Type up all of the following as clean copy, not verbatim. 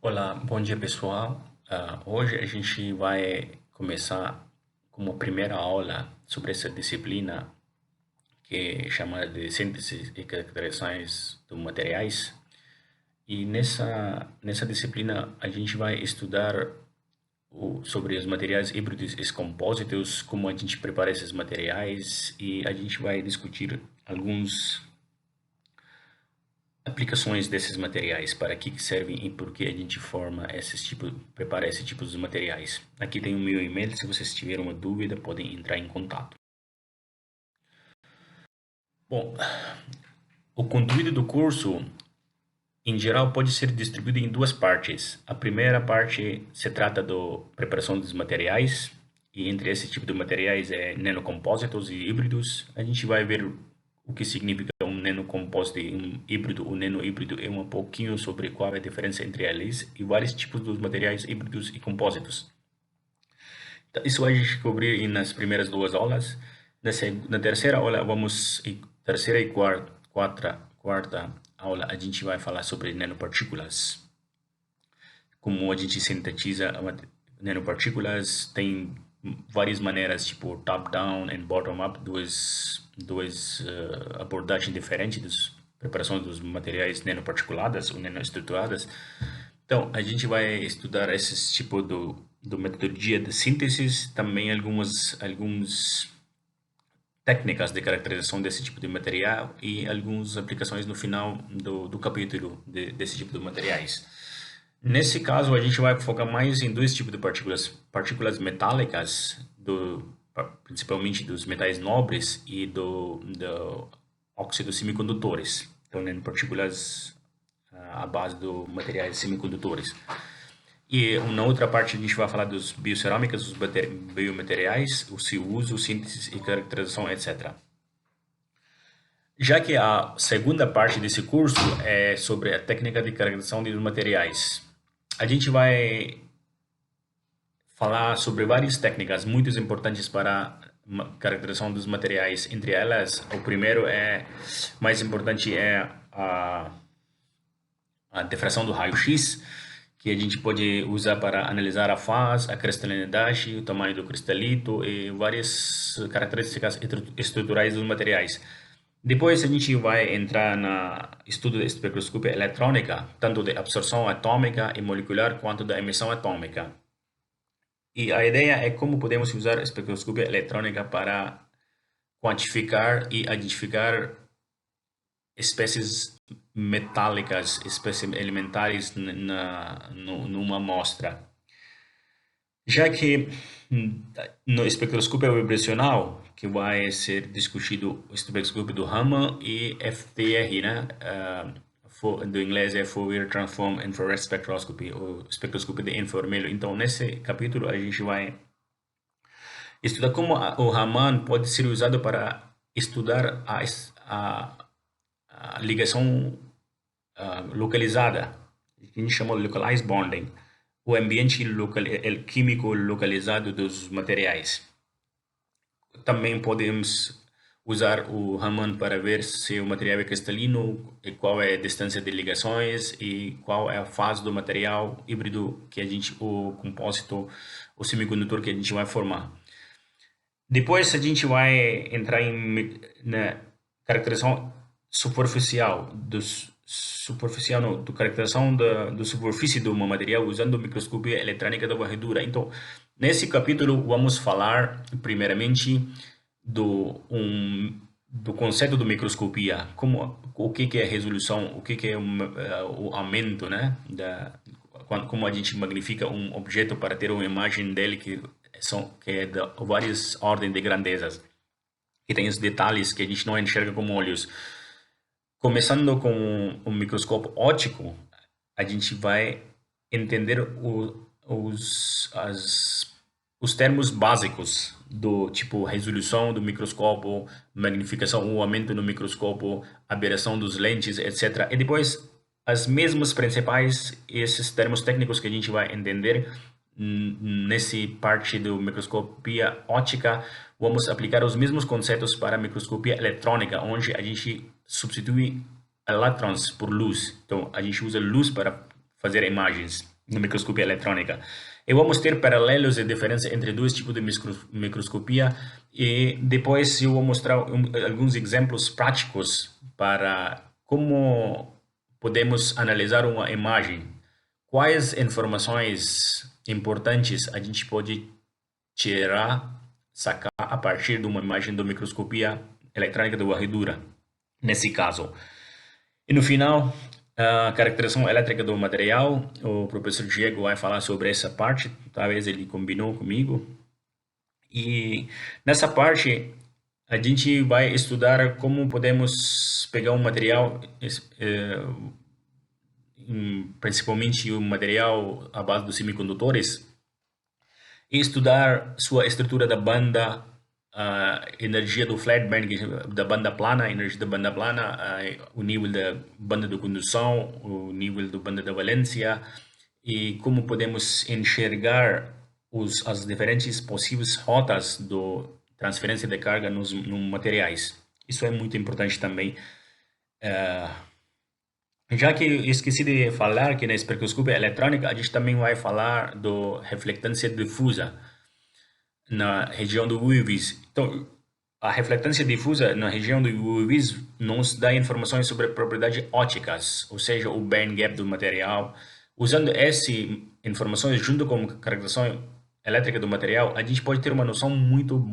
Olá, bom dia pessoal. Hoje a gente vai começar com uma primeira aula sobre essa disciplina que é chamada de síntese e caracterizações de materiais. E nessa disciplina a gente vai estudar sobre os materiais híbridos e compósitos, como a gente prepara esses materiais e a gente vai discutir alguns aplicações desses materiais, para que servem e por que a gente prepara esse tipo de materiais. Aqui tem o meu e-mail, se vocês tiverem uma dúvida, podem entrar em contato. Bom, o conteúdo do curso, em geral, pode ser distribuído em duas partes. A primeira parte se trata da preparação dos materiais, e entre esse tipo de materiais é nanocompósitos e híbridos. A gente vai ver o que significa um nanocompósito e um híbrido. O nanohíbrido é um pouquinho sobre qual é a diferença entre eles e vários tipos dos materiais híbridos e compósitos. Então, isso a gente cobrir nas primeiras duas aulas. Na terceira aula, terceira e quarta aula, a gente vai falar sobre nanopartículas. Como a gente sintetiza nanopartículas, tem várias maneiras, tipo top-down e bottom-up, duas abordagens diferentes das preparações dos materiais nanoparticuladas ou nanoestruturadas. Então, a gente vai estudar esses tipos do metodologia de síntese, também algumas técnicas de caracterização desse tipo de material e algumas aplicações no final do capítulo desse tipo de materiais. Nesse caso, a gente vai focar mais em dois tipos de partículas: partículas metálicas, principalmente dos metais nobres e do óxidos semicondutores. Então, partículas à base de materiais semicondutores. E na outra parte a gente vai falar dos biocerâmicas, dos biomateriais, o seu uso, síntese e caracterização, etc. Já que a segunda parte desse curso é sobre a técnica de caracterização dos materiais, a gente vai falar sobre várias técnicas muito importantes para a caracterização dos materiais. Entre elas, o primeiro mais importante é a difração do raio-x, que a gente pode usar para analisar a fase, a cristalinidade, o tamanho do cristalito e várias características estruturais dos materiais. Depois a gente vai entrar no estudo da espectroscopia eletrônica, tanto de absorção atômica e molecular quanto da emissão atômica. E a ideia é como podemos usar a espectroscopia eletrônica para quantificar e identificar espécies metálicas, espécies elementares numa amostra. Já que no espectroscópio vibracional, que vai ser discutido o espectroscópio do Raman e FTR, né? Do inglês é Fourier Transform Infrared Spectroscopy, o espectroscópio de infravermelho. Então, nesse capítulo, a gente vai estudar como o Raman pode ser usado para estudar a ligação localizada, que a gente chama de localized bonding, o ambiente químico localizado dos materiais. Também podemos usar o Raman para ver se o material é cristalino, e qual é a distância de ligações e qual é a fase do material híbrido o compósito, o semicondutor que a gente vai formar. Depois a gente vai entrar na caracterização superficial do caracterização da superfície do material usando microscopia eletrônica da varredura. Então, nesse capítulo vamos falar primeiramente do conceito de microscopia, o que é resolução, o que é o aumento, né, como a gente magnifica um objeto para ter uma imagem dele que é de várias ordens de grandezas, que tem os detalhes que a gente não enxerga com olhos. Começando com o microscópio óptico, a gente vai entender os termos básicos do tipo resolução do microscópio, magnificação ou aumento no microscópio, aberração dos lentes, etc. E depois as mesmas principais, esses termos técnicos que a gente vai entender nesse parte do microscopia óptica, vamos aplicar os mesmos conceitos para a microscopia eletrônica, onde a gente substitui elétrons por luz. Então, a gente usa luz para fazer imagens. na microscopia eletrônica. Eu vou mostrar paralelos e diferença entre dois tipos de microscopia e depois eu vou mostrar alguns exemplos práticos para como podemos analisar uma imagem. Quais informações importantes a gente pode tirar, sacar a partir de uma imagem da microscopia eletrônica de varredura, nesse caso. E no final, a caracterização elétrica do material, o professor Diego vai falar sobre essa parte, talvez ele combinou comigo. E nessa parte, a gente vai estudar como podemos pegar um material, principalmente o material à base dos semicondutores, e estudar sua estrutura da banda, a energia do flat band, da banda plana, a energia da banda plana, o nível da banda de condução, o nível da banda da valência, e como podemos enxergar as diferentes possíveis rotas de transferência de carga nos materiais. Isso é muito importante também. Já que eu esqueci de falar que na espectroscopia eletrônica a gente também vai falar do reflectância difusa na região do UVs. Então, a reflectância difusa na região do UVs nos dá informações sobre propriedades ópticas, ou seja, o band gap do material. Usando essas informações junto com a caracterização elétrica do material, a gente pode ter uma noção muito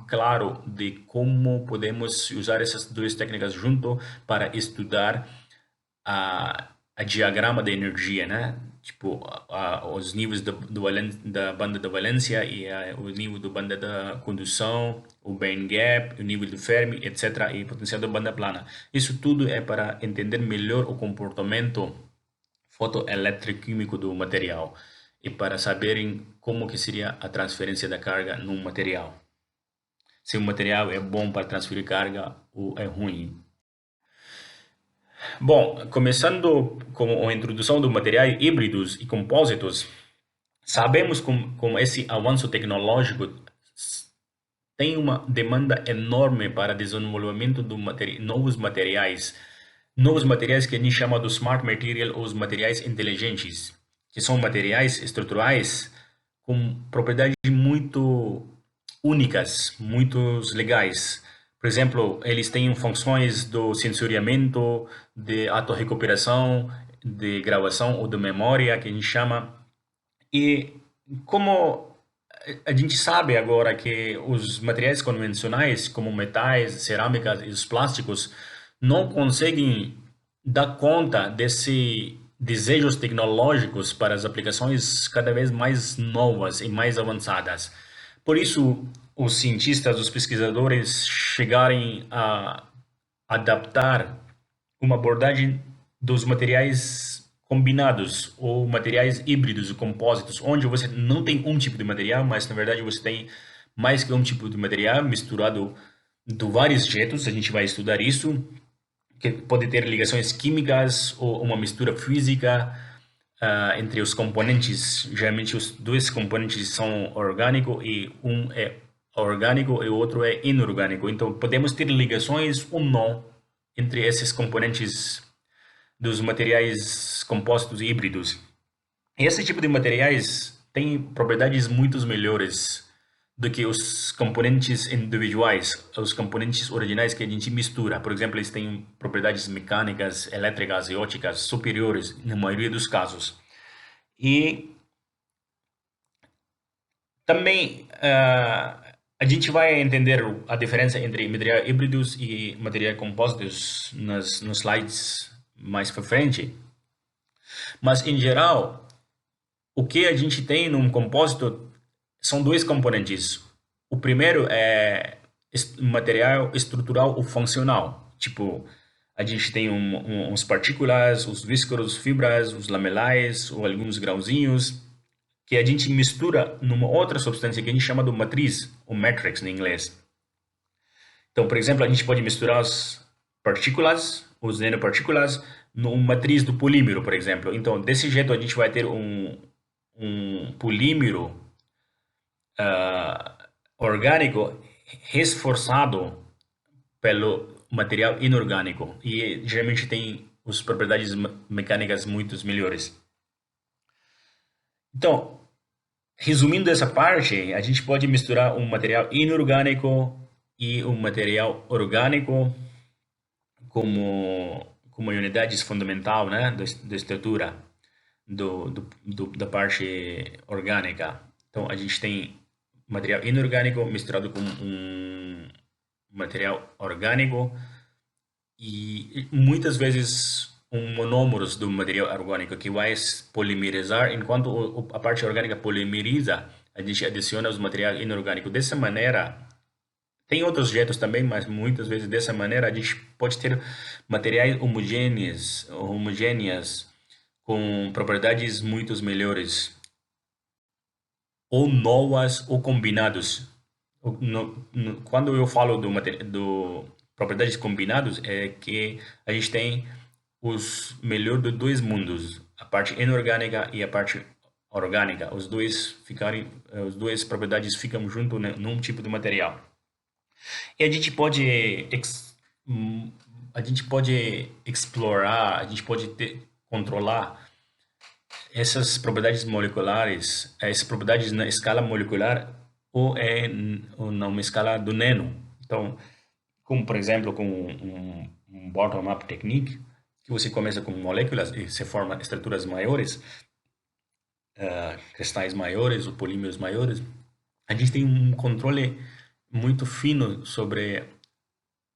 clara de como podemos usar essas duas técnicas junto para estudar a diagrama da energia, né? Tipo, os níveis da banda da valência e o nível da banda da condução, o band gap, o nível do Fermi, etc. e potencial da banda plana. Isso tudo é para entender melhor o comportamento fotoeletroquímico do material e para saberem como que seria a transferência da carga num material. Se o material é bom para transferir carga ou é ruim. Bom, começando com a introdução dos materiais híbridos e compósitos, sabemos como esse avanço tecnológico tem uma demanda enorme para desenvolvimento de novos materiais que a gente chama de smart material ou os materiais inteligentes, que são materiais estruturais com propriedades muito únicas, muito legais. Por exemplo, eles têm funções do sensoriamento, de autorrecuperação, de gravação ou de memória, que a gente chama. E como a gente sabe agora que os materiais convencionais, como metais, cerâmicas e os plásticos, não conseguem dar conta desses desejos tecnológicos para as aplicações cada vez mais novas e mais avançadas. Por isso, os cientistas, os pesquisadores chegarem a adaptar uma abordagem dos materiais combinados ou materiais híbridos e compósitos, onde você não tem um tipo de material, mas na verdade você tem mais que um tipo de material misturado de vários jeitos. A gente vai estudar isso, que pode ter ligações químicas ou uma mistura física entre os componentes. Geralmente os dois componentes são orgânico e um é orgânico e o outro é inorgânico. Então podemos ter ligações ou não entre esses componentes dos materiais compostos híbridos. Esse tipo de materiais tem propriedades muito melhores do que os componentes individuais, os componentes originais que a gente mistura. Por exemplo, eles têm propriedades mecânicas, elétricas e ópticas superiores na maioria dos casos. E também a gente vai entender a diferença entre materiais híbridos e materiais compósitos nos slides mais para frente. Mas, em geral, o que a gente tem num compósito são dois componentes. O primeiro é material estrutural ou funcional. Tipo, a gente tem uns partículas, os vísceros, fibras, os lamelais ou alguns grauzinhos que a gente mistura numa outra substância que a gente chama de matriz, ou matrix em inglês. Então, por exemplo, a gente pode misturar as partículas, os nanopartículas, numa matriz do polímero, por exemplo. Então, desse jeito, a gente vai ter um polímero orgânico reforçado pelo material inorgânico e geralmente tem as propriedades mecânicas muito melhores. Então, resumindo essa parte, a gente pode misturar um material inorgânico e um material orgânico como unidades fundamental, né, da estrutura da parte orgânica. Então, a gente tem material inorgânico misturado com um material orgânico e muitas vezes um monômeros do material orgânico que vai polimerizar, enquanto a parte orgânica polimeriza, a gente adiciona os materiais inorgânicos. Dessa maneira, tem outros jeitos também, mas muitas vezes dessa maneira a gente pode ter materiais homogêneos com propriedades muito melhores, ou novas ou combinados. Quando eu falo do propriedades combinados, é que a gente tem os melhor dos dois mundos, a parte inorgânica e a parte orgânica. Os dois propriedades ficam junto num tipo de material. E a gente pode explorar, a gente pode controlar essas propriedades moleculares, essas propriedades na escala molecular ou numa escala do nano. Então, como por exemplo com um bottom-up technique, que você começa com moléculas e se forma estruturas maiores, cristais maiores ou polímeros maiores, a gente tem um controle muito fino sobre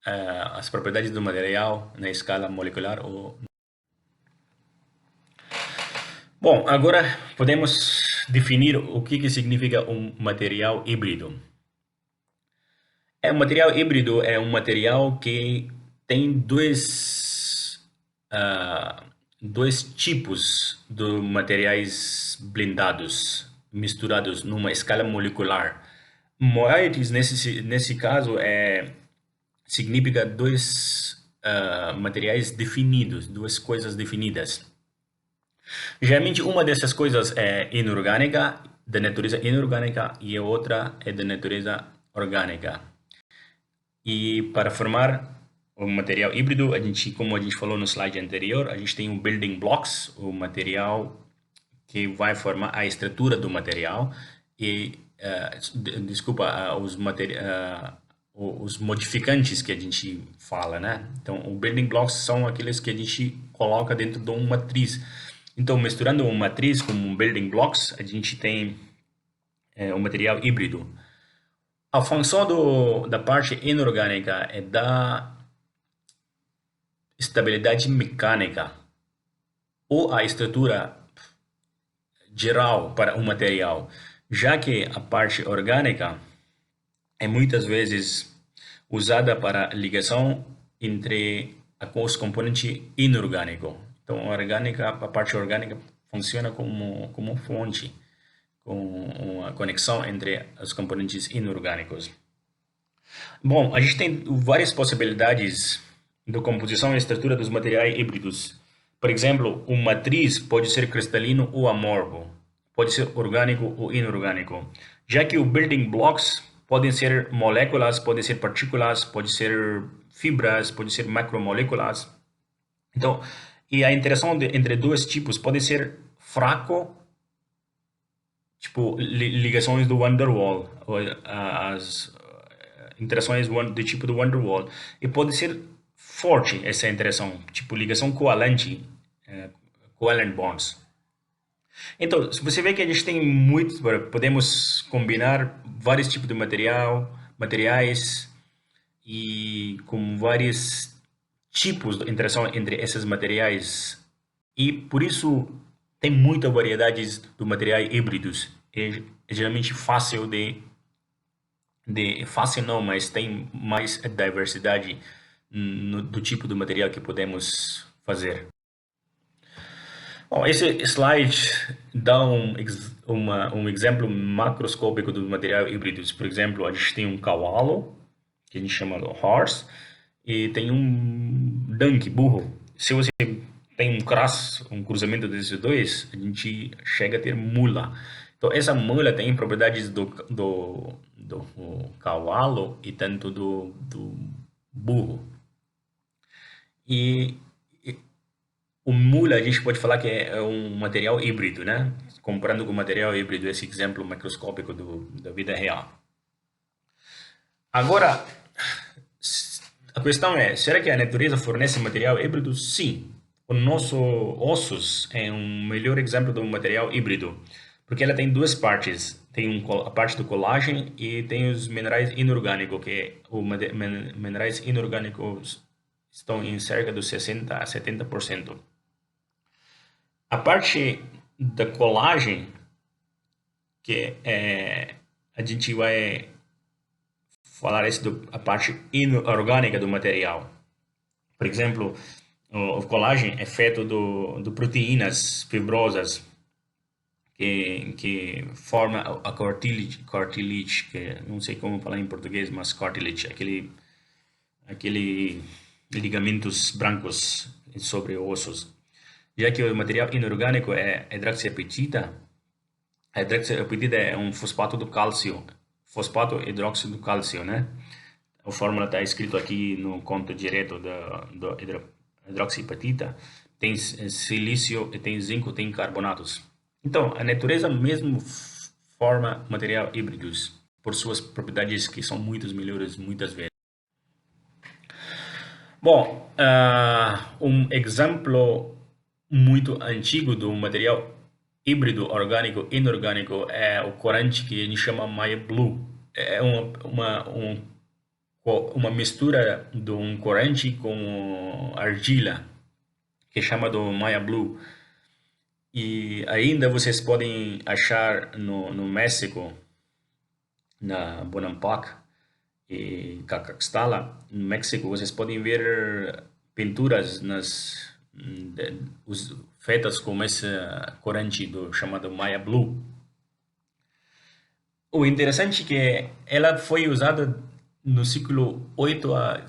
as propriedades do material na escala molecular. Bom, agora podemos definir o que significa um material híbrido. Um material híbrido é um material que tem dois tipos de materiais blindados misturados numa escala molecular. Moieties, nesse caso, significa dois materiais definidos, duas coisas definidas. Geralmente, uma dessas coisas é inorgânica, de natureza inorgânica, e a outra é de natureza orgânica. E para formar o material híbrido, como a gente falou no slide anterior, a gente tem o building blocks, o material que vai formar a estrutura do material, e, os modificantes que a gente fala, né? Então, o building blocks são aqueles que a gente coloca dentro de uma matriz. Então, misturando uma matriz com um building blocks, a gente tem um material híbrido. A função da parte inorgânica é dar estabilidade mecânica ou a estrutura geral para um material, já que a parte orgânica é muitas vezes usada para ligação entre os componentes inorgânicos. Então, a parte orgânica funciona como fonte, com uma conexão entre os componentes inorgânicos. Bom, a gente tem várias possibilidades de composição e estrutura dos materiais híbridos. Por exemplo, uma matriz pode ser cristalino ou amorfo, pode ser orgânico ou inorgânico, já que os building blocks podem ser moléculas, podem ser partículas, podem ser fibras, podem ser macromoléculas. Então, e a interação entre dois tipos pode ser fraco, tipo ligações do Van der Waal, ou as interações do tipo do Van der Waal, e pode ser forte essa interação, tipo ligação covalente, covalent bonds. Então, se você vê que a gente tem podemos combinar vários tipos de materiais e com vários tipos de interação entre esses materiais, e por isso tem muita variedade de materiais híbridos. É geralmente fácil fácil não, mas tem mais diversidade do tipo de material que podemos fazer. Bom, esse slide dá um exemplo macroscópico dos materiais híbridos. Por exemplo, a gente tem um cavalo, que a gente chama de horse, e tem um donkey, burro. Se você tem um cruzamento desses dois, a gente chega a ter mula. Então, essa mula tem propriedades do cavalo e tanto do burro. E o mula, a gente pode falar que é um material híbrido, né? comparando com material híbrido, esse exemplo microscópico da vida real. Agora, a questão é, será que a natureza fornece material híbrido? Sim. O nosso ossos é um melhor exemplo de um material híbrido, porque ela tem duas partes. Tem a parte do colágeno e tem os minerais inorgânicos, que os minerais inorgânicos estão em cerca de 60 a 70%. A parte da colágeno, que a gente vai falar a parte inorgânica do material. Por exemplo, o colágeno é feito de proteínas fibrosas que forma a cartilage, que não sei como falar em português, mas cartilage, aquele ligamentos brancos sobre ossos. Já que o material inorgânico é hidroxiapatita, a hidroxiapatita é um fosfato do cálcio, fosfato hidróxido do cálcio, né? A fórmula está escrito aqui no conto direto da hidroxiapatita. Tem silício, tem zinco, tem carbonatos. Então, a natureza mesmo forma material híbridos por suas propriedades que são muito melhores muitas vezes. Bom, um exemplo muito antigo do material híbrido orgânico-inorgânico é o corante que a gente chama Maya Blue. É uma mistura de um corante com argila, que chama do Maya Blue. E ainda vocês podem achar no México, na Bonampak e Cacaxtla, no México, vocês podem ver pinturas feitas com esse corante chamado Maya Blue. O interessante é que ela foi usada no século 8 a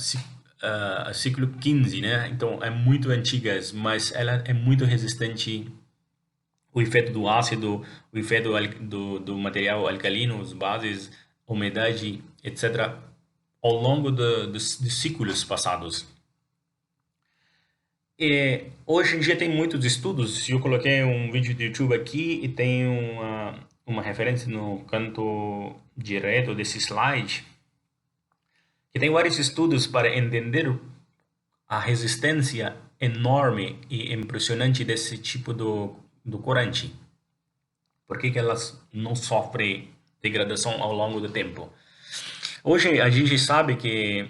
século 15, né? Então é muito antiga, mas ela é muito resistente o efeito do ácido, o efeito do material alcalino, as bases, umidade, etc., ao longo dos séculos passados. E hoje em dia tem muitos estudos. Eu coloquei um vídeo do YouTube aqui e tem uma referência no canto direito desse slide, que tem vários estudos para entender a resistência enorme e impressionante desse tipo do corante. Por que elas não sofrem degradação ao longo do tempo? Hoje a gente sabe que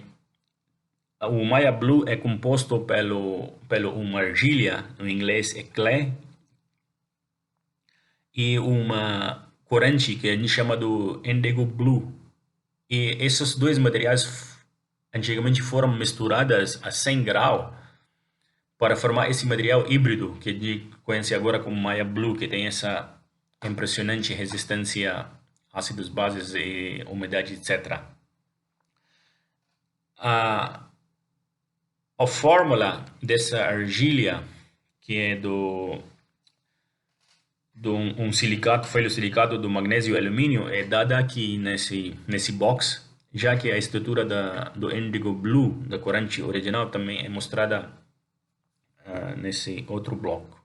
o Maya Blue é composto pelo uma argila, no inglês é clay, e uma corante que a gente chama do Indigo Blue. E esses dois materiais antigamente foram misturados a 100 graus para formar esse material híbrido que a gente conhece agora como Maya Blue, que tem essa impressionante resistência a ácidos bases e umidade, etc. A fórmula dessa argila, que é um silicato, ferrosilicato do magnésio e alumínio, é dada aqui nesse box, já que a estrutura do Indigo Blue, da corante original, também é mostrada nesse outro bloco.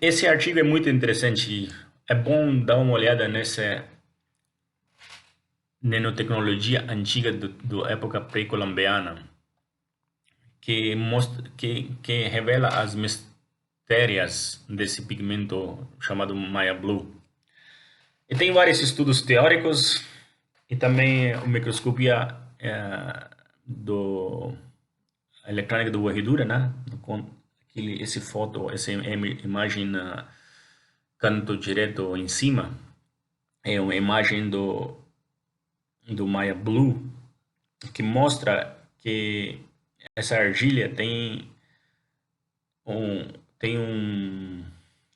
Esse artigo é muito interessante. É bom dar uma olhada nessa nanotecnologia antiga da época pré-colombiana, que revela as mistérias desse pigmento chamado Maya Blue. E tem vários estudos teóricos e também a microscopia eletrônica do varredura, né? Essa imagem na canto direito em cima é uma imagem do Maya Blue, que mostra que essa argila tem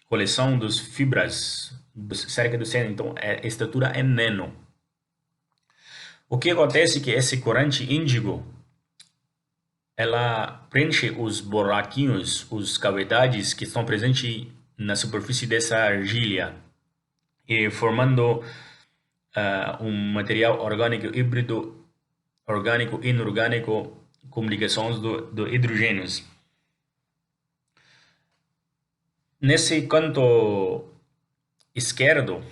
coleção dos fibras cerca do centro, então a estrutura é nano. O que acontece é que esse corante índigo ela preenche os buraquinhos, as cavidades que estão presentes na superfície dessa argila e formando um material orgânico híbrido, orgânico inorgânico com ligações de hidrogênios. Nesse canto esquerdo,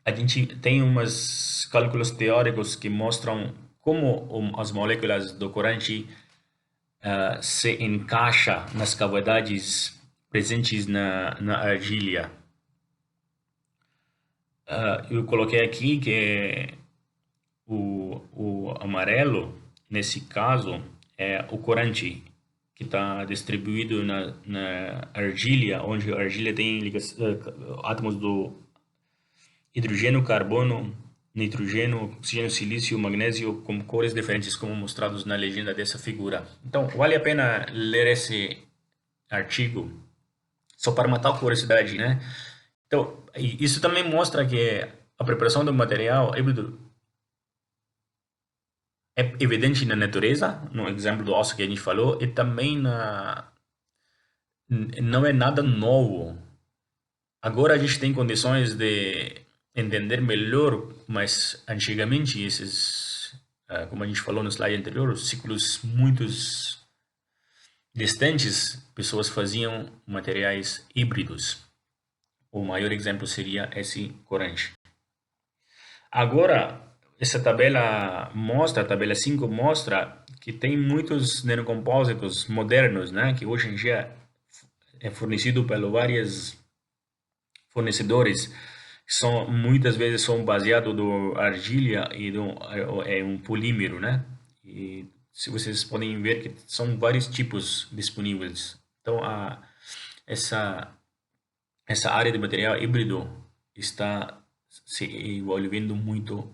a gente tem umas cálculos teóricos que mostram como as moléculas do corante se encaixa nas cavidades presentes na argila. Eu coloquei aqui que o amarelo, nesse caso, é o corante que está distribuído na argila, onde a argila tem átomos do hidrogênio, carbono, nitrogênio, oxigênio, silício, magnésio, com cores diferentes, como mostrados na legenda dessa figura. Então, vale a pena ler esse artigo, só para matar a curiosidade, né? Então, isso também mostra que a preparação do material híbrido é evidente na natureza, no exemplo do osso que a gente falou, e também não é nada novo. Agora a gente tem condições de entender melhor, mas antigamente como a gente falou no slide anterior, os ciclos muito distantes, pessoas faziam materiais híbridos. O maior exemplo seria esse corante. Agora, essa tabela mostra, a tabela 5 mostra que tem muitos nanocompósitos modernos, né, que hoje em dia é fornecido pelos vários fornecedores, que são muitas vezes são baseados do argila e é um polímero, né? E se vocês podem ver que são vários tipos disponíveis. Então, essa essa área de material híbrido está se envolvendo muito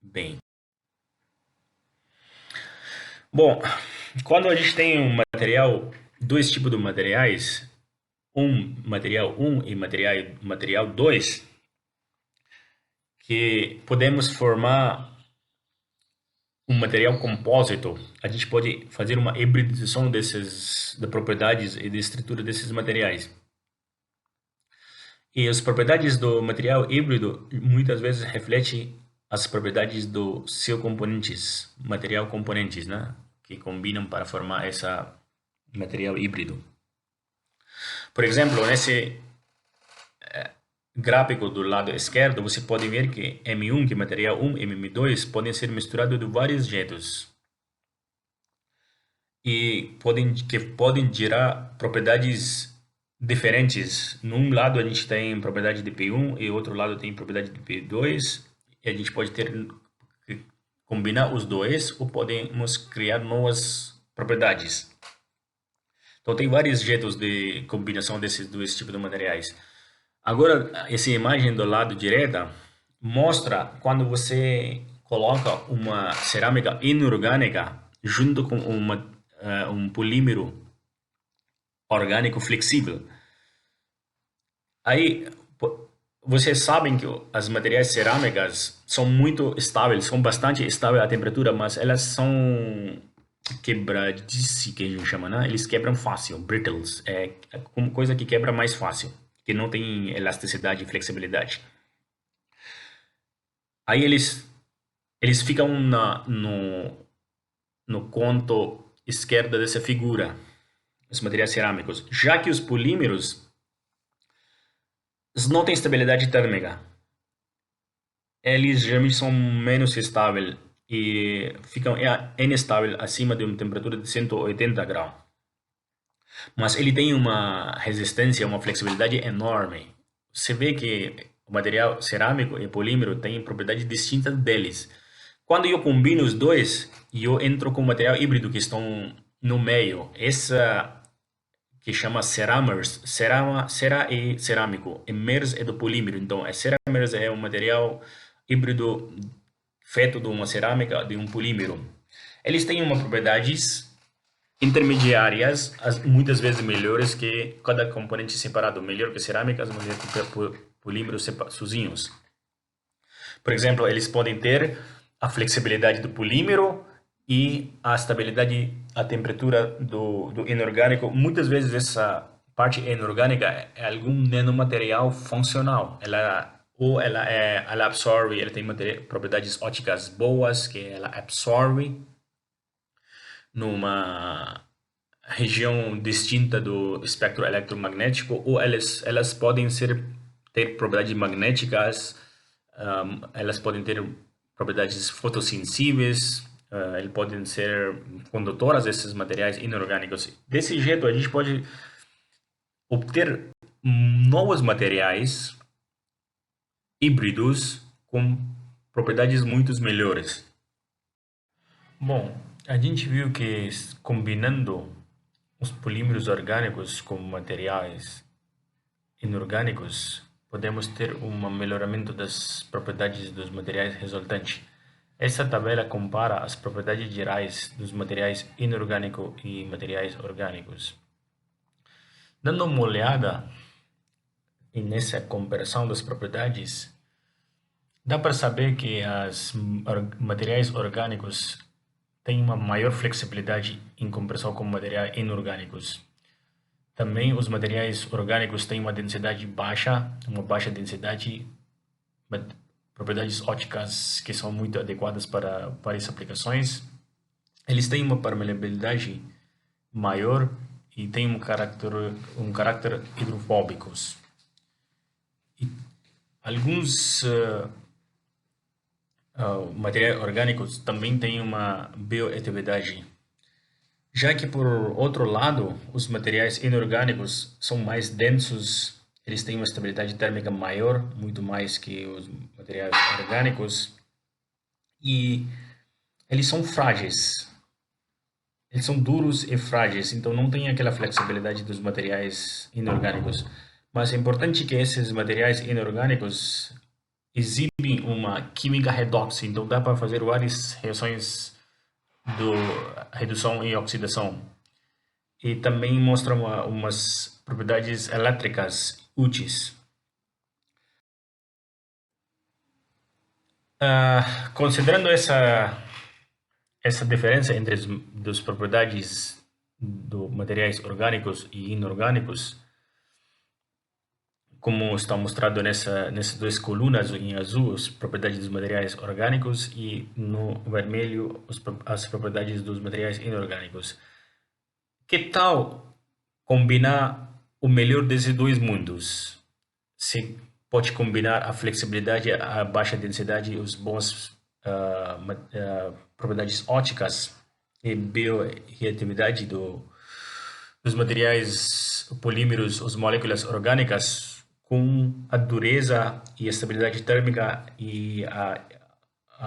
bem. Bom, quando a gente tem um material, dois tipos de materiais, material um e material 2, que podemos formar um material compósito, a gente pode fazer uma hibridização das propriedades e da estrutura desses materiais. E as propriedades do material híbrido muitas vezes refletem as propriedades dos seus componentes, material componentes, né? Que combinam para formar esse material híbrido. Por exemplo, nesse gráfico do lado esquerdo, você pode ver que M1, que é material 1, e M2 podem ser misturados de vários jeitos e podem gerar propriedades diferentes. Num lado a gente tem propriedade de P1 e outro lado tem propriedade de P2, e a gente pode combinar os dois ou podemos criar novas propriedades. Então tem vários jeitos de combinação desses dois tipos de materiais. Agora, essa imagem do lado direita mostra quando você coloca uma cerâmica inorgânica junto com um polímero orgânico flexível. Aí, vocês sabem que as materiais cerâmicas são muito estáveis, são bastante estáveis à temperatura, mas elas são quebradiças, que a gente chama, né? Eles quebram fácil, brittles, é como coisa que quebra mais fácil, que não tem elasticidade e flexibilidade. Aí eles ficam no canto esquerdo dessa figura, os materiais cerâmicos, já que os polímeros não têm estabilidade térmica. Eles geralmente são menos estáveis e ficam instáveis acima de uma temperatura de 180 graus. Mas ele tem uma resistência, uma flexibilidade enorme. Você vê que o material cerâmico e polímero têm propriedades distintas deles. Quando eu combino os dois, eu entro com material híbrido que estão no meio. Essa que chama ceramers, cera e cerâmico, e mers é do polímero. Então, a ceramers é um material híbrido feito de uma cerâmica, de um polímero. Eles têm uma propriedades intermediárias, muitas vezes melhores que cada componente separado, melhor que cerâmicas, melhor que polímeros sozinhos. Por exemplo, eles podem ter a flexibilidade do polímero e a estabilidade, a temperatura do inorgânico. Muitas vezes essa parte inorgânica é algum nanomaterial funcional. Ela absorve, ela tem propriedades ópticas boas, que ela absorve numa região distinta do espectro eletromagnético, ou elas podem ter propriedades magnéticas, elas podem ter propriedades fotossensíveis, eles podem ser condutoras desses materiais inorgânicos. Desse jeito, a gente pode obter novos materiais híbridos com propriedades muito melhores. Bom, a gente viu que combinando os polímeros orgânicos com materiais inorgânicos, podemos ter um melhoramento das propriedades dos materiais resultantes. Essa tabela compara as propriedades gerais dos materiais inorgânicos e materiais orgânicos. Dando uma olhada nessa comparação das propriedades, dá para saber que os materiais orgânicos têm uma maior flexibilidade em comparação com materiais inorgânicos. Também os materiais orgânicos têm uma densidade baixa, uma baixa densidade, propriedades ópticas que são muito adequadas para várias aplicações. Eles têm uma permeabilidade maior e têm um caráter hidrofóbicos. E alguns materiais orgânicos também têm uma bioatividade, já que, por outro lado, os materiais inorgânicos são mais densos, eles têm uma estabilidade térmica maior, muito mais que os materiais orgânicos, e eles são frágeis, eles são duros e frágeis, então não tem aquela flexibilidade dos materiais inorgânicos. Mas é importante que esses materiais inorgânicos exibem uma química redox, então dá para fazer várias reações de redução e oxidação. E também mostra umas propriedades elétricas úteis. Considerando essa diferença entre as propriedades dos materiais orgânicos e inorgânicos, como está mostrado nessas duas colunas, em azul, as propriedades dos materiais orgânicos e no vermelho, as propriedades dos materiais inorgânicos. Que tal combinar o melhor desses dois mundos? Se pode combinar a flexibilidade, a baixa densidade, os bons propriedades ópticas e bioreatividade dos materiais polímeros, as moléculas orgânicas, com a dureza e a estabilidade térmica e a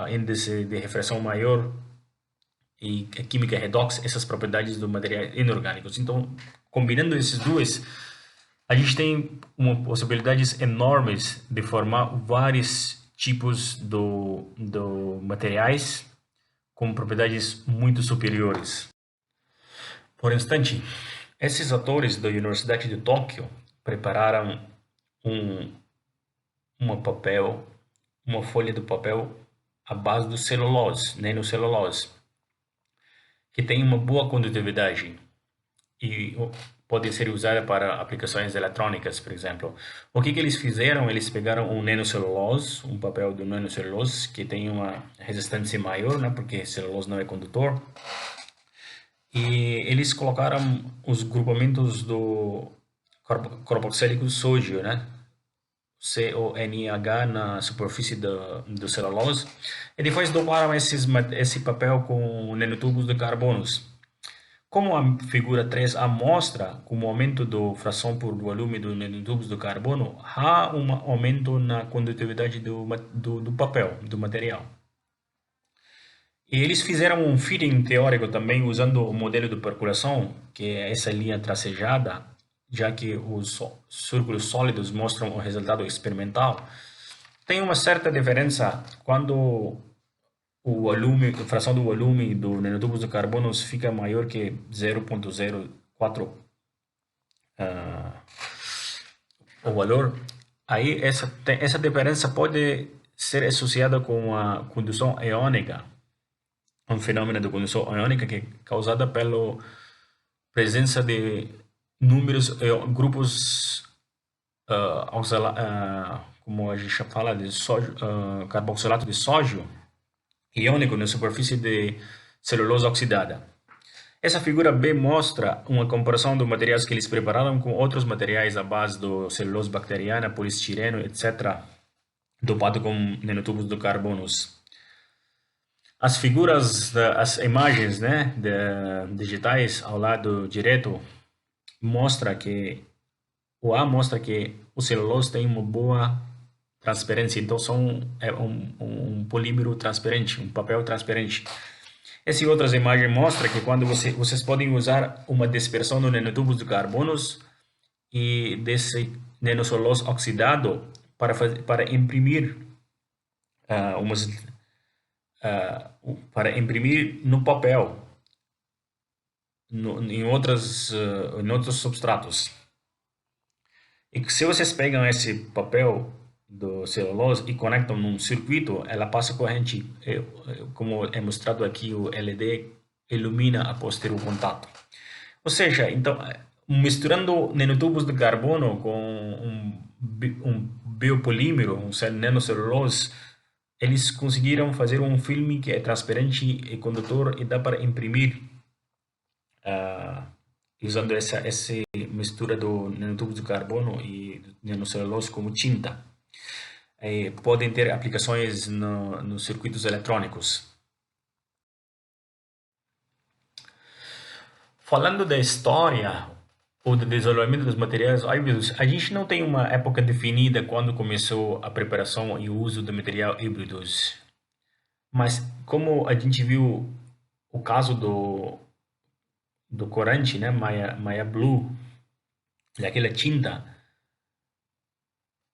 índice de refração maior e a química redox, essas propriedades dos materiais inorgânicos. Então, combinando esses dois, a gente tem possibilidades enormes de formar vários tipos de materiais com propriedades muito superiores. Por instante, esses autores da Universidade de Tóquio prepararam uma folha de papel à base do celulose, nanocelulose, que tem uma boa condutividade e pode ser usada para aplicações eletrônicas, por exemplo. O que eles fizeram? Eles pegaram um nanocelulose, um papel do nanocelulose, que tem uma resistência maior, né, porque celulose não é condutor, e eles colocaram os grupamentos do carboxílico sódio, né, CONH, na superfície do celulose, e depois doparam esse papel com nanotubos de carbonos. Como a figura 3A mostra, com o aumento da fração por volume dos nanotubos de carbono, há um aumento na condutividade do papel, do material. E eles fizeram um fitting teórico também usando o modelo de percolação, que é essa linha tracejada, já que os círculos sólidos mostram o resultado experimental. Tem uma certa diferença quando o volume, a fração do volume do nanotubos de carbono fica maior que 0,04 o valor. Aí essa diferença pode ser associada com a condução iônica, um fenômeno de condução iônica que é causada pela presença de grupos como a gente fala de sódio, carboxilato de sódio iônico na superfície de celulose oxidada. Essa figura B mostra uma comparação dos materiais que eles prepararam com outros materiais à base do celulose bacteriana, polistireno, etc., dopado com nanotubos de carbonos. As figuras, as imagens, né, digitais ao lado direito mostra que o A mostra que o celulose tem uma boa transparência, então é um polímero transparente, um papel transparente. Essas outras imagens mostram que quando vocês podem usar uma dispersão de nanotubos de carbonos e desse nanocelulose oxidado para imprimir umas para imprimir no papel, em outros substratos. E se vocês pegam esse papel do celulose e conectam num circuito, ela passa corrente, como é mostrado aqui, o LED ilumina após ter o contato. Ou seja, então, misturando nanotubos de carbono com um biopolímero, um nanocelulose, eles conseguiram fazer um filme que é transparente e condutor e dá para imprimir usando essa mistura do nanotubos de carbono e nanocelulose como tinta. Podem ter aplicações nos circuitos eletrônicos. Falando da história ou do desenvolvimento dos materiais híbridos, a gente não tem uma época definida quando começou a preparação e o uso do material híbridos. Mas como a gente viu o caso do corante, né, Maya Blue, daquela tinta,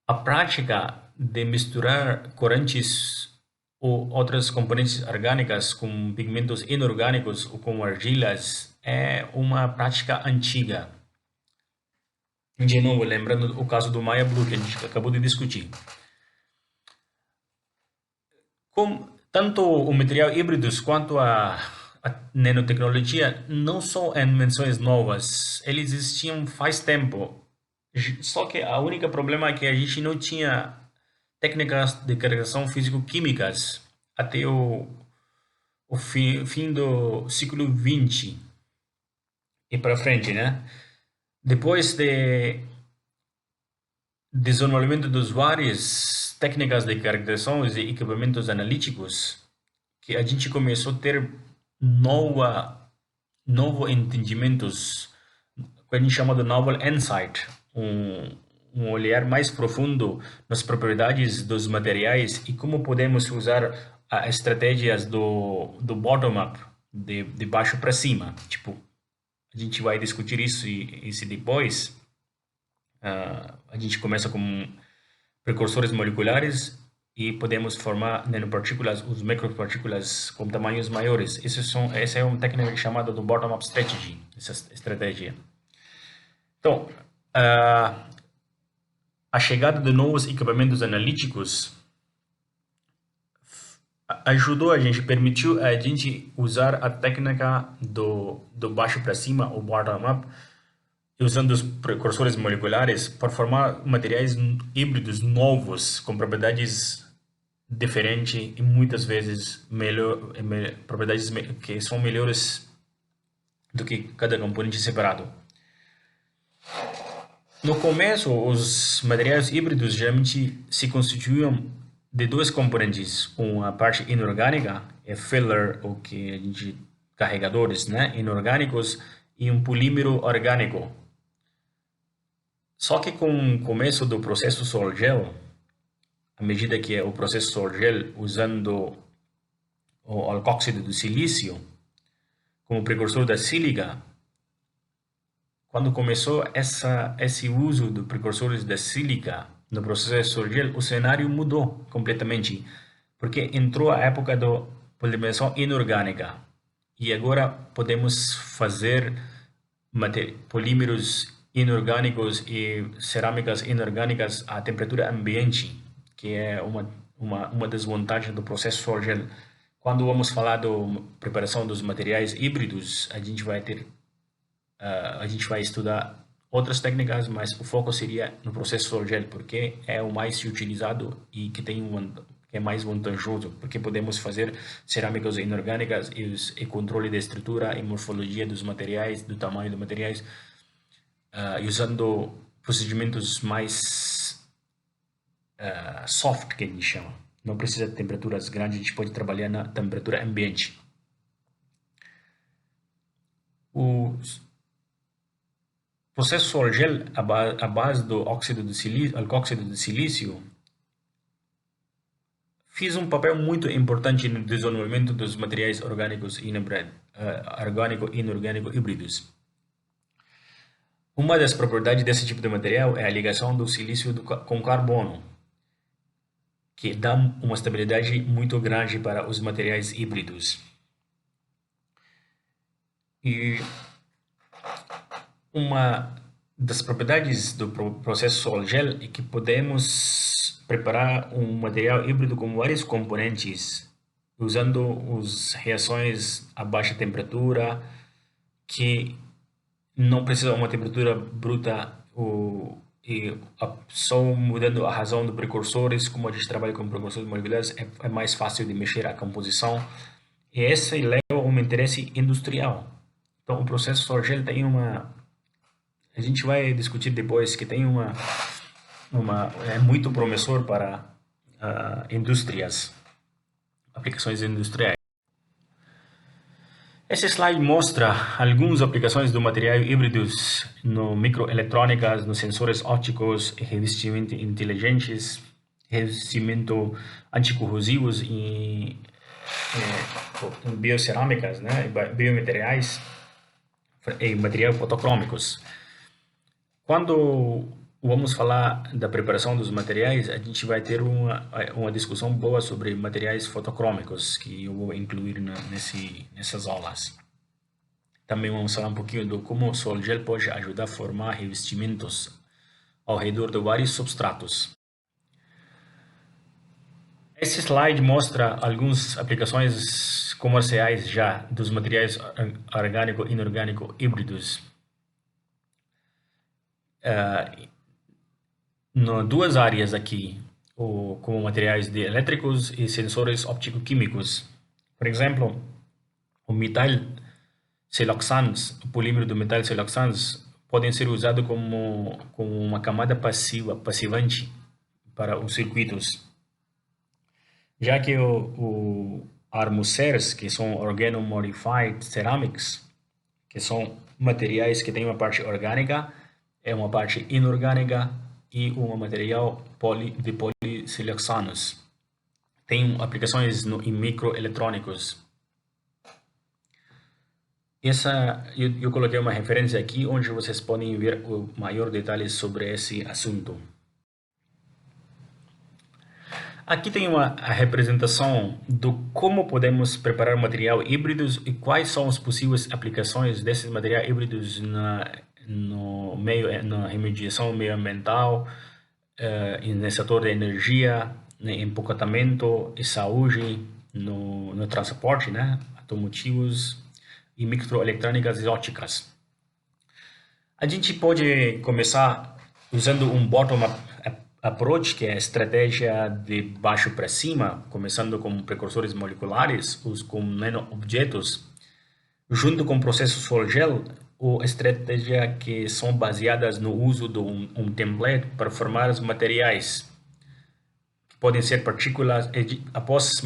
a prática de misturar corantes ou outras componentes orgânicas com pigmentos inorgânicos ou com argilas é uma prática antiga. De novo, lembrando o caso do Maya Blue que a gente acabou de discutir. Tanto o material híbridos quanto a nanotecnologia não são invenções novas, eles existiam faz tempo. Só que a única problema é que a gente não tinha técnicas de carregação físico-químicas até o fim do século XX e para frente, né? Depois de desenvolvimento dos várias técnicas de caracterização e equipamentos analíticos, que a gente começou a ter novos entendimentos, que a gente chama de novel insight, um olhar mais profundo nas propriedades dos materiais e como podemos usar estratégias do bottom-up, de baixo para cima. Tipo, a gente vai discutir isso depois. A gente começa com precursores moleculares e podemos formar nanopartículas, os micropartículas com tamanhos maiores. Essa é uma técnica chamada do bottom-up strategy, essa estratégia. Então, a chegada de novos equipamentos analíticos ajudou a gente, permitiu a gente usar a técnica do baixo para cima, o bottom-up, usando os precursores moleculares para formar materiais híbridos novos, com propriedades diferentes e muitas vezes propriedades que são melhores do que cada componente separado. No começo, os materiais híbridos geralmente se constituíam de dois componentes, uma parte inorgânica, filler, ou que a gente carregadores, né, inorgânicos, e um polímero orgânico. Só que com o começo do processo Sol-Gel, à medida que o processo Sol-Gel usando o alcóxido do silício como precursor da sílica, quando começou esse uso de precursores da sílica no processo Sol-Gel, o cenário mudou completamente, porque entrou a época da polimerização inorgânica e agora podemos fazer polímeros inorgânicos e cerâmicas inorgânicas a temperatura ambiente, que é uma desvantagem do processo Sol-Gel. Quando vamos falar da preparação dos materiais híbridos, a gente vai estudar outras técnicas, mas o foco seria no processo Sol-Gel, porque é o mais utilizado e que tem que é mais vantajoso, porque podemos fazer cerâmicas inorgânicas e controle da estrutura e morfologia dos materiais, do tamanho dos materiais, usando procedimentos mais soft, que a gente chama. Não precisa de temperaturas grandes, a gente pode trabalhar na temperatura ambiente. O processo Sol-Gel, a base do óxido de silício, alcoóxido de silício, fez um papel muito importante no desenvolvimento dos materiais orgânicos e inorgânico híbridos. Uma das propriedades desse tipo de material é a ligação do silício com carbono, que dá uma estabilidade muito grande para os materiais híbridos. E uma das propriedades do processo Sol-Gel é que podemos preparar um material híbrido com vários componentes, usando as reações a baixa temperatura, que não precisa uma temperatura bruta e só mudando a razão dos precursores, como a gente trabalha com precursores moleculares, é mais fácil de mexer a composição. E esse leva a um interesse industrial. Então, o processo Sol-Gel tem uma... A gente vai discutir depois que tem é muito promissor para indústrias, aplicações industriais. Esse slide mostra algumas aplicações do material híbridos no microeletrônicas, nos sensores ópticos, revestimento inteligentes, revestimento anticorrosivos em biocerâmicas, né, biomateriais e materiais fotocrômicos. Quando vamos falar da preparação dos materiais, a gente vai ter uma discussão boa sobre materiais fotocrômicos, que eu vou incluir nessas aulas. Também vamos falar um pouquinho de como o Sol-Gel pode ajudar a formar revestimentos ao redor de vários substratos. Esse slide mostra algumas aplicações comerciais já dos materiais orgânico e inorgânico híbridos. Duas áreas aqui, como materiais elétricos e sensores óptico-químicos. Por exemplo, o metal siloxanes, o polímero do metal siloxanes, podem ser usados como uma camada passivante para os circuitos. Já que o armocers, que são organo-modified ceramics, que são materiais que têm uma parte orgânica, uma parte inorgânica e um material de polisiloxanos. Tem aplicações em microeletrônicos. Eu coloquei uma referência aqui onde vocês podem ver o maior detalhes sobre esse assunto. Aqui tem a representação do como podemos preparar material híbridos e quais são as possíveis aplicações desses materiais híbridos na remediação meioambiental, no setor da energia, no empacotamento e saúde, no transporte, né, automotivos e microeletrônicas e ópticas. A gente pode começar usando um bottom-up approach, que é a estratégia de baixo para cima, começando com precursores moleculares, com nanoobjetos, junto com o processo Sol-Gel, ou estratégia que são baseadas no uso de um template para formar os materiais, que podem ser partículas. Após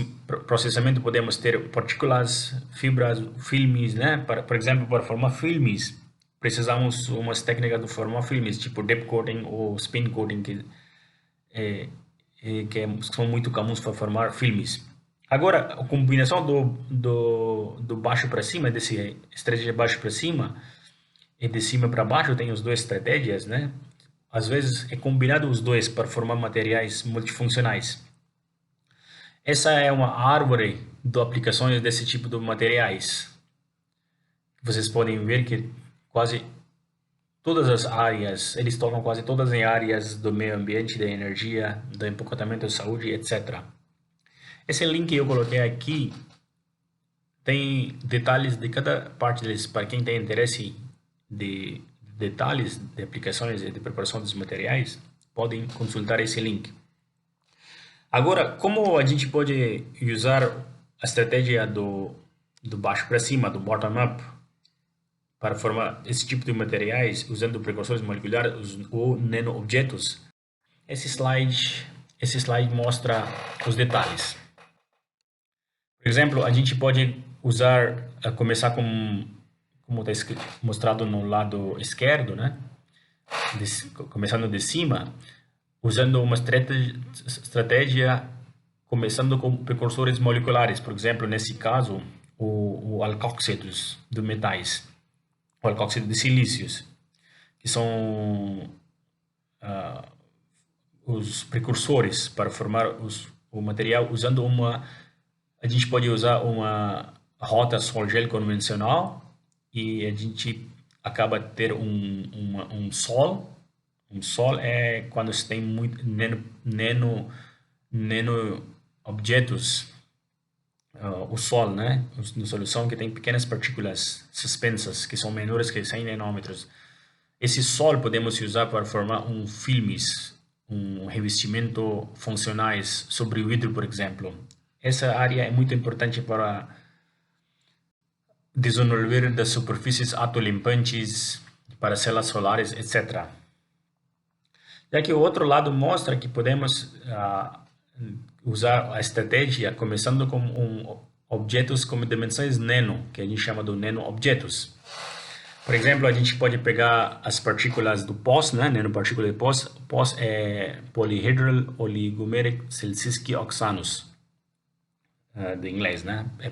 processamento, podemos ter partículas, fibras, filmes, né? Por exemplo, para formar filmes, precisamos umas técnicas de formar filmes, tipo depth coating ou spin coating, que são muito comuns para formar filmes. Agora, a combinação do baixo para cima, desse estratégia de baixo para cima e de cima para baixo, tem as duas estratégias, né? Às vezes é combinado os dois para formar materiais multifuncionais. Essa é uma árvore de aplicações desse tipo de materiais. Vocês podem ver que quase todas as áreas, eles tocam quase todas as áreas do meio ambiente, da energia, do empacotamento de saúde, etc. Esse link que eu coloquei aqui tem detalhes de cada parte deles. Para quem tem interesse de detalhes de aplicações e de preparação dos materiais, podem consultar esse link. Agora, como a gente pode usar a estratégia do baixo para cima, do bottom-up, para formar esse tipo de materiais usando precursores moleculares ou nanoobjetos? Esse slide, esse slide mostra os detalhes. Por exemplo, a gente pode usar, começar com, como está mostrado no lado esquerdo, né? Começando de cima, usando uma estratégia começando com precursores moleculares, por exemplo, nesse caso, o alcóxidos de metais, o alcóxido de silícios, que são os precursores para formar o material usando a gente pode usar uma rota sol-gel convencional e a gente acaba ter um sol. Um sol é quando você tem muito nano objetos, o sol, né? Na solução que tem pequenas partículas suspensas que são menores que 100 nanômetros. Esse sol podemos usar para formar filmes, revestimento funcionais sobre o vidro, por exemplo. Essa área é muito importante para desenvolver das superfícies autolimpantes para células solares, etc. Já que o outro lado mostra que podemos usar a estratégia começando com objetos com dimensões nano, que a gente chama de nanoobjetos. Por exemplo, a gente pode pegar as partículas do POS, né? Nanopartícula de POS. POS é Polyhedral Oligomeric Silicic Oxanus, de inglês, né? É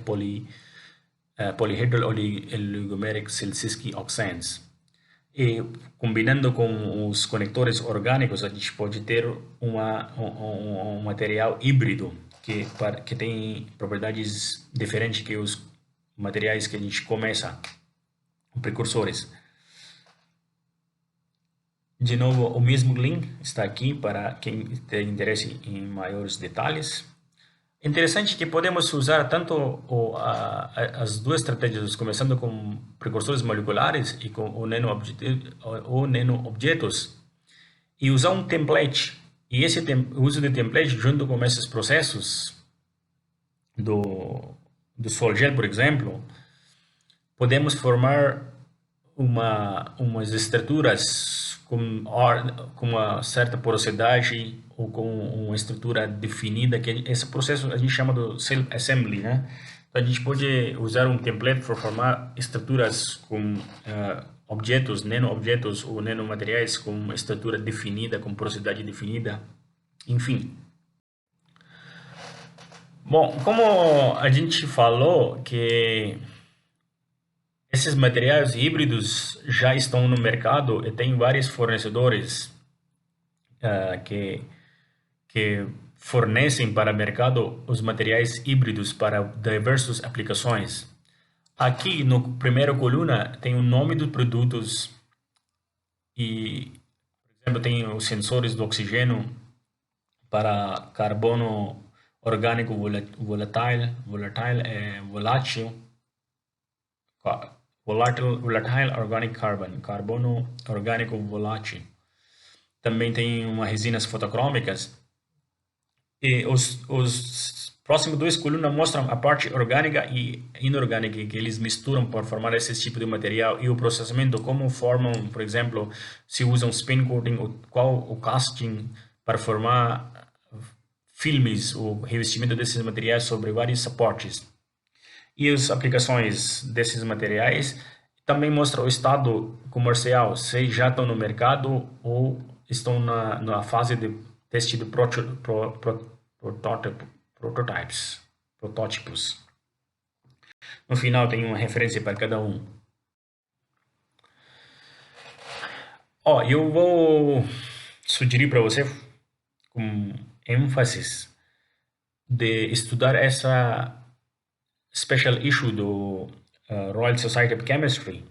Polyhedral Oligomeric Silicic Oxans. E combinando com os conectores orgânicos, a gente pode ter um material híbrido que tem propriedades diferentes que os materiais que a gente começa, precursores. De novo, o mesmo link está aqui para quem tem interesse em maiores detalhes. Interessante que podemos usar tanto as duas estratégias, começando com precursores moleculares e com o nanoobjetos, e usar um template. E esse uso de template junto com esses processos do sol-gel, por exemplo, podemos formar umas estruturas com uma certa porosidade ou com uma estrutura definida, que esse processo a gente chama de self-assembly, né? Então, a gente pode usar um template para formar estruturas com objetos, nanoobjetos ou nanomateriais com uma estrutura definida, com porosidade definida, enfim. Bom, como a gente falou que esses materiais híbridos já estão no mercado e tem vários fornecedores que fornecem para o mercado os materiais híbridos para diversas aplicações. Aqui no primeiro coluna tem o nome dos produtos e, por exemplo, tem os sensores do oxigênio para carbono orgânico volatile organic carbon, carbono orgânico volátil. Também tem umas resinas fotocrômicas. E os próximos dois colunas mostram a parte orgânica e inorgânica que eles misturam para formar esse tipo de material e o processamento, como formam, por exemplo, se usam spin coating, qual o casting para formar filmes, o revestimento desses materiais sobre vários suportes. E as aplicações desses materiais também mostram o estado comercial, se já estão no mercado ou estão na fase de teste de protótipos. No final tem uma referência para cada um. Eu vou sugerir para você, com ênfase, de estudar essa special issue do Royal Society of Chemistry.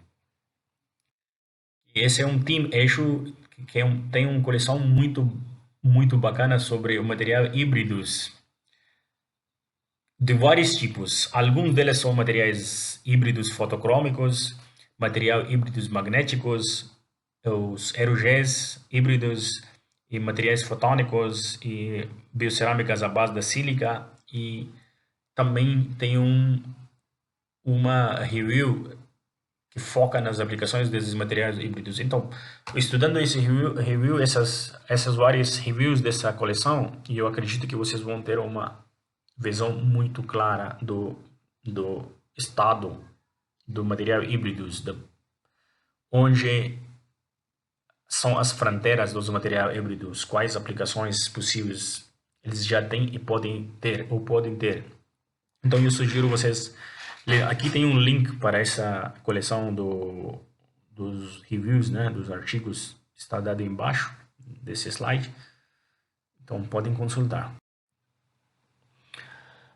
Esse é um team issue que tem uma coleção muito bacana sobre o material híbridos de vários tipos. Alguns deles são materiais híbridos fotocrômicos, material híbridos magnéticos, os aerogéis híbridos e materiais fotônicos e biocerâmicas à base da sílica, e também tem uma review que foca nas aplicações desses materiais híbridos. Então, estudando esse review essas várias reviews dessa coleção, e eu acredito que vocês vão ter uma visão muito clara do estado do material híbridos, onde são as fronteiras dos materiais híbridos, quais aplicações possíveis eles já têm e podem ter, ou podem ter. Então, eu sugiro vocês ler. Aqui tem um link para essa coleção dos reviews, né, dos artigos, está dado embaixo desse slide. Então, podem consultar.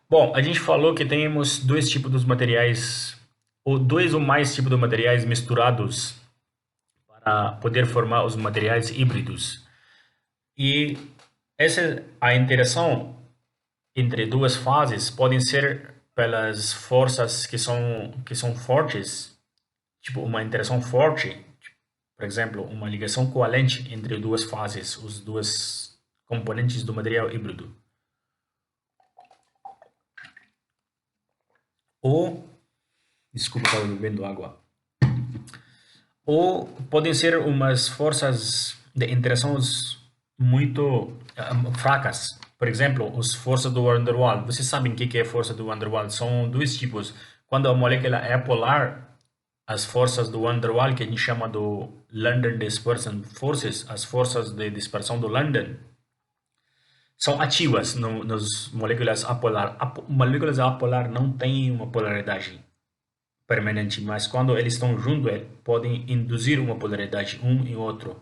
Bom, a gente falou que temos dois tipos de materiais, ou dois ou mais tipos de materiais misturados para poder formar os materiais híbridos. E essa a interação entre duas fases podem ser pelas forças que são fortes, tipo uma interação forte, tipo, por exemplo, uma ligação covalente entre duas fases, os dois componentes do material híbrido. Ou, desculpa, estava bebendo água. Ou podem ser umas forças de interações muito fracas. Por exemplo, as forças do Van der Waals. Vocês sabem o que é força do Van der Waals? São dois tipos. Quando a molécula é polar, as forças do Van der Waals, que a gente chama do London Dispersion Forces, as forças de dispersão do London, são ativas nas moléculas apolar. Moléculas apolar não têm uma polaridade permanente, mas quando eles estão juntos, podem induzir uma polaridade um e outro.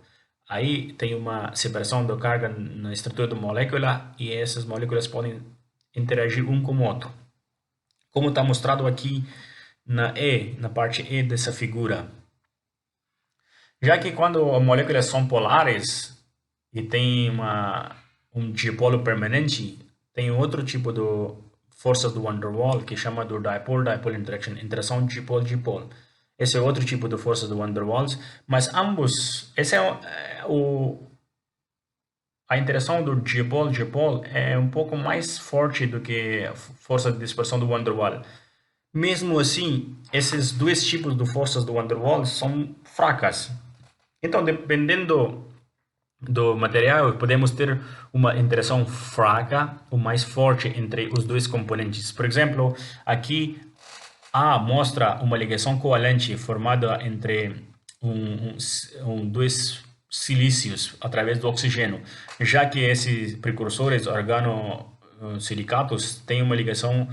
Aí tem uma separação da carga na estrutura da molécula e essas moléculas podem interagir um com o outro. Como está mostrado aqui na parte E dessa figura. Já que quando as moléculas são polares e tem um dipolo permanente, tem outro tipo de força do Van der Waals que chama do dipole-dipole interaction, interação dipolo-dipolo. Esse é outro tipo de força do Van der Waals, mas ambos, a interação do dipolo-dipolo é um pouco mais forte do que a força de dispersão do Van der Waals. Mesmo assim, esses dois tipos de forças do Van der Waals são fracas. Então, dependendo do material, podemos ter uma interação fraca ou mais forte entre os dois componentes. Por exemplo, aqui A mostra uma ligação covalente formada entre dois silícios através do oxigênio, já que esses precursores organosilicatos têm uma ligação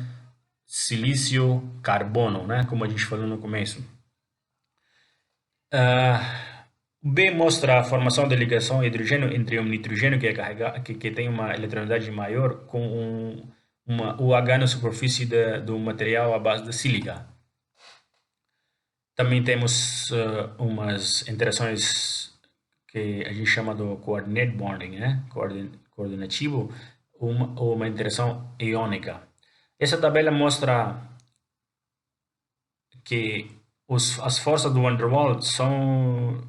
silício-carbono, né? Como a gente falou no começo. B mostra a formação de ligação hidrogênio entre um nitrogênio que tem uma eletronegatividade maior com o H na superfície do material à base da sílica. Também temos umas interações que a gente chama do coordinate bonding, né? Coordinativo, ou uma interação iônica. Essa tabela mostra que as forças do Van der Waals são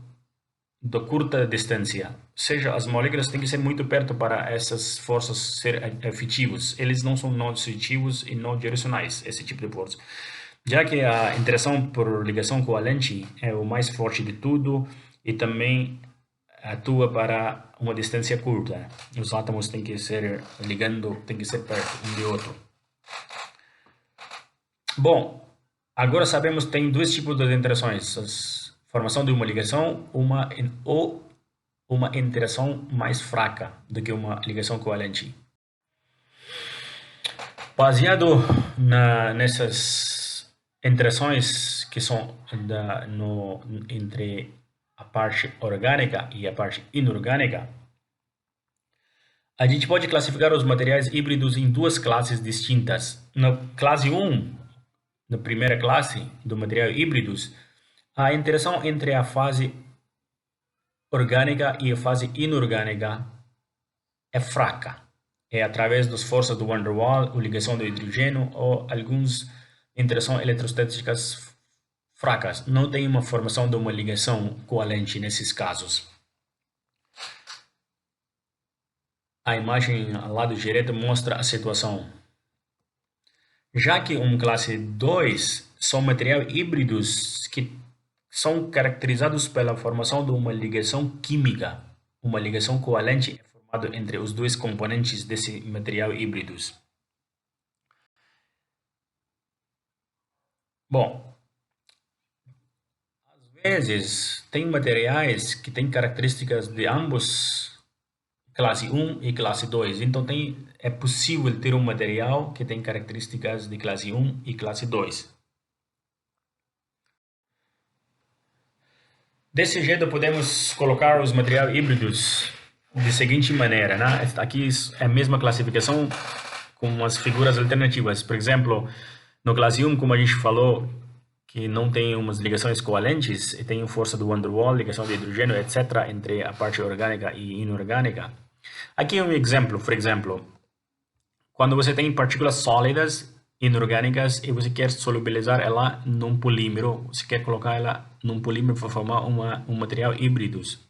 de curta distância, ou seja, as moléculas têm que ser muito perto para essas forças serem efetivas. Eles não são não destrutivos e não direcionais, esse tipo de força. Já que a interação por ligação covalente é o mais forte de tudo e também atua para uma distância curta. Os átomos têm que ser têm que ser perto um do outro. Bom, agora sabemos que tem dois tipos de interações. Formação de uma ligação ou uma interação mais fraca do que uma ligação covalente. Baseado nessas interações que são entre a parte orgânica e a parte inorgânica, a gente pode classificar os materiais híbridos em duas classes distintas. Na classe 1, na primeira classe do material híbridos, a interação entre a fase orgânica e a fase inorgânica é fraca. É através das forças do Van der Waals, ou ligação do hidrogênio, ou algumas interações eletrostáticas fracas. Não tem uma formação de uma ligação covalente nesses casos. a imagem ao lado direito mostra a situação. Já que classe 2 são materiais híbridos que são caracterizados pela formação de uma ligação química. Uma ligação covalente é formada entre os dois componentes desse material híbridos. Bom, às vezes tem materiais que têm características de ambos classe 1 e classe 2. Então é possível ter um material que tem características de classe 1 e classe 2. Desse jeito podemos colocar os materiais híbridos de seguinte maneira, né? Aqui é a mesma classificação com as figuras alternativas. Por exemplo, no classe 1, como a gente falou, que não tem umas ligações covalentes, e tem força do Van der Waals, ligação de hidrogênio, etc., entre a parte orgânica e inorgânica. Aqui é um exemplo, por exemplo, quando você tem partículas sólidas inorgânicas e você quer solubilizar ela num polímero, você quer colocar ela num polímero para formar um material híbridos.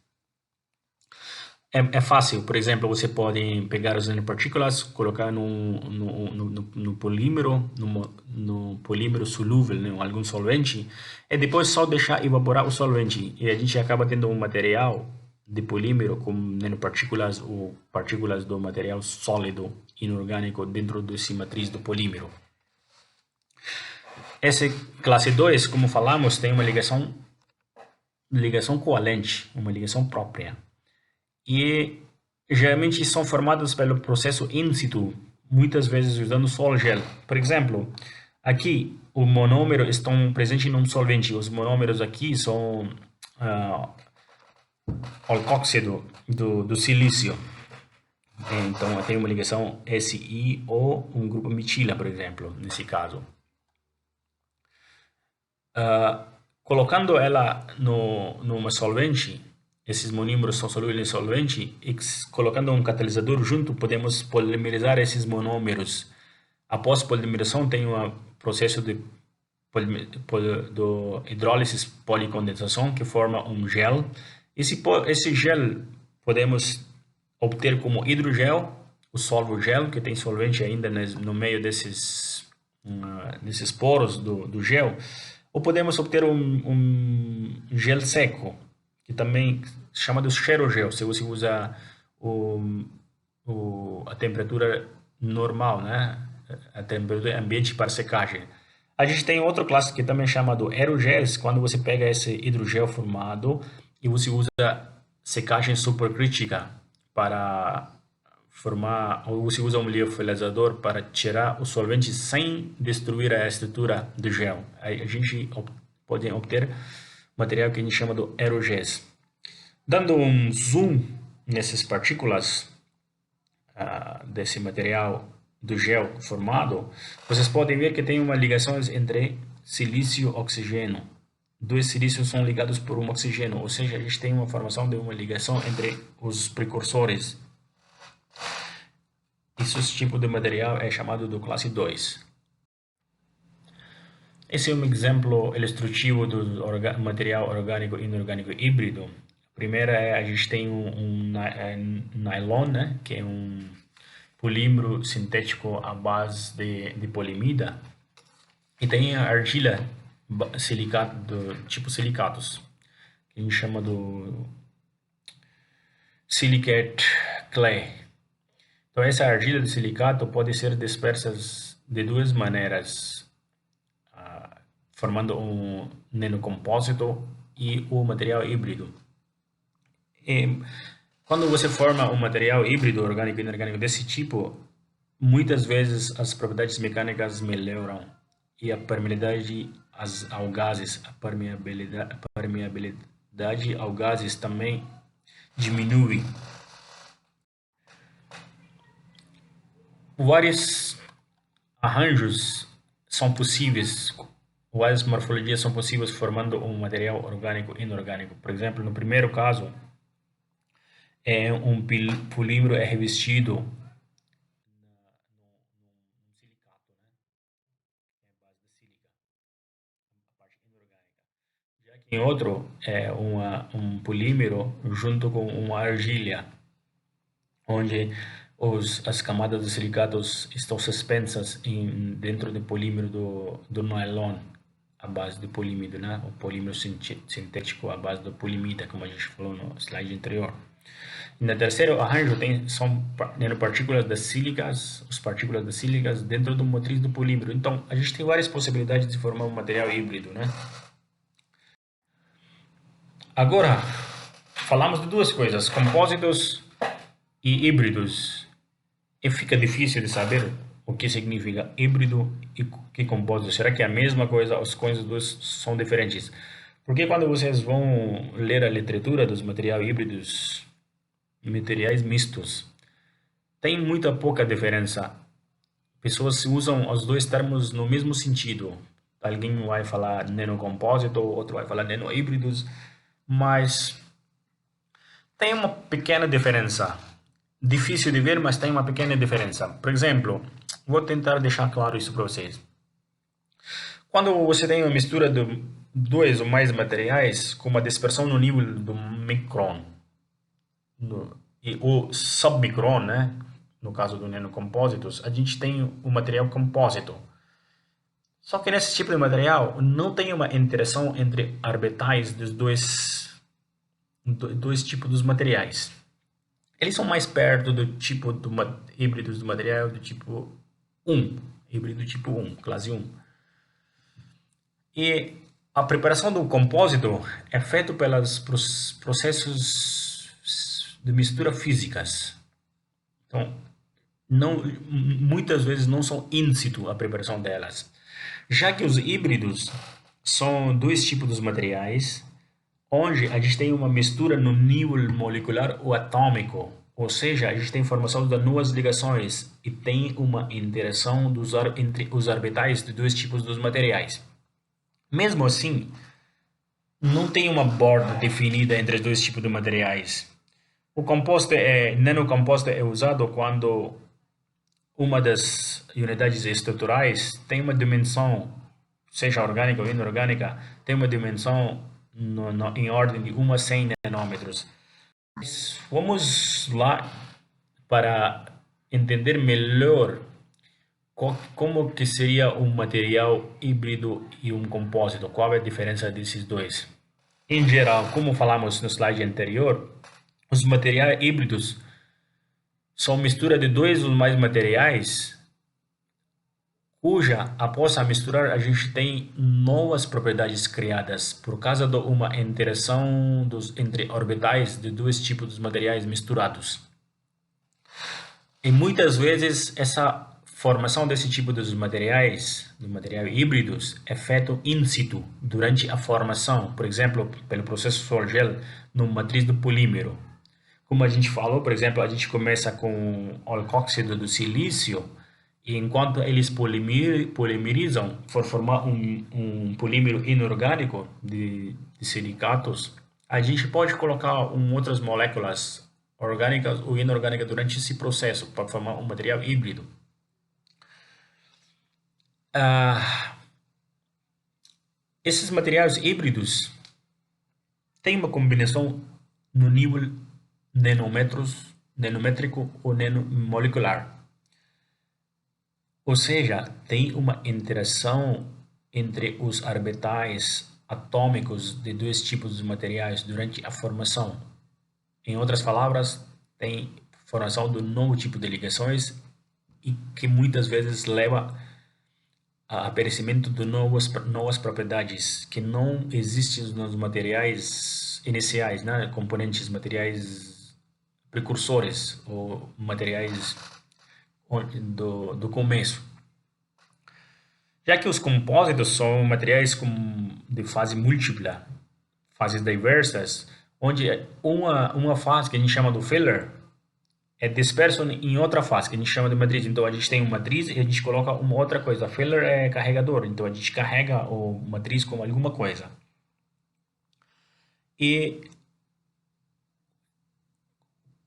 É fácil, por exemplo, você pode pegar as nanopartículas, colocar no polímero, no polímero solúvel, em algum solvente, e depois só deixar evaporar o solvente. E a gente acaba tendo um material de polímero com nanopartículas ou partículas do material sólido inorgânico dentro desse matriz do polímero. Essa classe 2, como falamos, tem uma ligação covalente, uma ligação própria. E geralmente são formadas pelo processo in situ, muitas vezes usando sol-gel. Por exemplo, aqui o monômero estão presentes num solvente. Os monômeros aqui são alcóxido do silício. Então tem uma ligação SI ou um grupo metila, por exemplo, nesse caso. Colocando ela numa solvente, esses monômeros são solúveis em solvente, e colocando um catalisador junto, podemos polimerizar esses monômeros. Após polimerização, tem um processo de hidrólise policondensação, que forma um gel. Esse gel podemos obter como hidrogel, o solvogel, que tem solvente ainda no meio desses poros do gel, ou podemos obter um gel seco, que também se chama de xerogel, se você usa a temperatura normal, né? A temperatura ambiente para secagem. A gente tem outra classe que também chama de aerogéis, quando você pega esse hidrogel formado e você usa secagem supercrítica para formar, ou você usa um liofilizador para tirar o solvente sem destruir a estrutura do gel. Aí a gente pode obter material que a gente chama de aerogéis. Dando um zoom nessas partículas desse material do gel formado, vocês podem ver que tem uma ligação entre silício e oxigênio. Dois silícios são ligados por um oxigênio, ou seja, a gente tem uma formação de uma ligação entre os precursores. Esse tipo de material é chamado de classe 2. Esse é um exemplo ilustrativo do material orgânico e inorgânico híbrido. A primeira a gente tem um nylon, né, que é um polímero sintético à base de polimida. E tem a argila silicato, tipo silicatos, que a gente chama do silicate clay. Então essa argila de silicato pode ser dispersa de duas maneiras, formando um nanocompósito e o material híbrido. E quando você forma um material híbrido orgânico e inorgânico desse tipo, muitas vezes as propriedades mecânicas melhoram e a permeabilidade ao gases, a permeabilidade ao gases também diminui. Vários arranjos são possíveis, várias morfologias são possíveis formando um material orgânico e inorgânico. Por exemplo, no primeiro caso, um polímero é revestido num silicato, né? É a base da sílica, a parte inorgânica. Já que em outro é um polímero junto com uma argila, onde as camadas de silicatos estão suspensas dentro do polímero do nylon, à base de polímero, né? O polímero sintético à base da polimida, como a gente falou no slide anterior. E no terceiro arranjo são nanopartículas das sílicas, as partículas das sílicas dentro do matriz do polímero. Então, a gente tem várias possibilidades de formar um material híbrido, né? Agora, falamos de duas coisas, compósitos e híbridos. E fica difícil de saber o que significa híbrido e que compósito. Será que é a mesma coisa? As coisas duas são diferentes. Porque quando vocês vão ler a literatura dos materiais híbridos, materiais mistos, tem muita pouca diferença. Pessoas usam os dois termos no mesmo sentido. Alguém vai falar nanocompósito, outro vai falar nanohíbridos, mas tem uma pequena diferença. Difícil de ver, mas tem uma pequena diferença. Por exemplo, vou tentar deixar claro isso para vocês. Quando você tem uma mistura de dois ou mais materiais com uma dispersão no nível do micron ou submicron, né? No caso do nanocompósitos, a gente tem o material compósito. Só que nesse tipo de material não tem uma interação entre orbitais dos dois tipos dos materiais. Eles são mais perto do tipo híbridos do material do tipo 1, híbrido tipo 1, classe 1. E a preparação do compósito é feita pelos processos de mistura físicas. Então, muitas vezes não são in situ a preparação delas. Já que os híbridos são dois tipos dos materiais, onde a gente tem uma mistura no nível molecular ou atômico, ou seja, a gente tem formação de novas ligações e tem uma interação entre os orbitais de dois tipos dos materiais. Mesmo assim, não tem uma borda definida entre os dois tipos de materiais. O nanocomposto é usado quando uma das unidades estruturais tem uma dimensão, seja orgânica ou inorgânica, tem uma dimensão em ordem de 1 a 100 nanômetros. Vamos lá para entender melhor como que seria um material híbrido e um compósito, qual é a diferença desses dois. Em geral, como falamos no slide anterior, os materiais híbridos são mistura de dois ou mais materiais cuja, após a misturar, a gente tem novas propriedades criadas por causa de uma interação entre orbitais de dois tipos de materiais misturados. E muitas vezes essa formação desse tipo de materiais híbridos, é feito in situ, durante a formação, por exemplo, pelo processo Sol-Gel, no matriz do polímero. Como a gente falou, por exemplo, a gente começa com o alcóxido do silício, e enquanto eles polimerizam, for formar um polímero inorgânico de silicatos, a gente pode colocar outras moléculas orgânicas ou inorgânicas durante esse processo para formar um material híbrido. Esses materiais híbridos têm uma combinação no nível nanométrico ou nanomolecular. Ou seja, tem uma interação entre os orbitais atômicos de dois tipos de materiais durante a formação. Em outras palavras, tem formação de um novo tipo de ligações e que muitas vezes leva a aparecimento de novas propriedades que não existem nos materiais iniciais, né? Componentes, materiais precursores ou materiais do começo. Já que os compósitos são materiais de fase múltipla, fases diversas, onde uma fase que a gente chama do filler é disperso em outra fase que a gente chama de matriz. Então a gente tem uma matriz e a gente coloca uma outra coisa. A filler é carregador, então a gente carrega o matriz com alguma coisa. E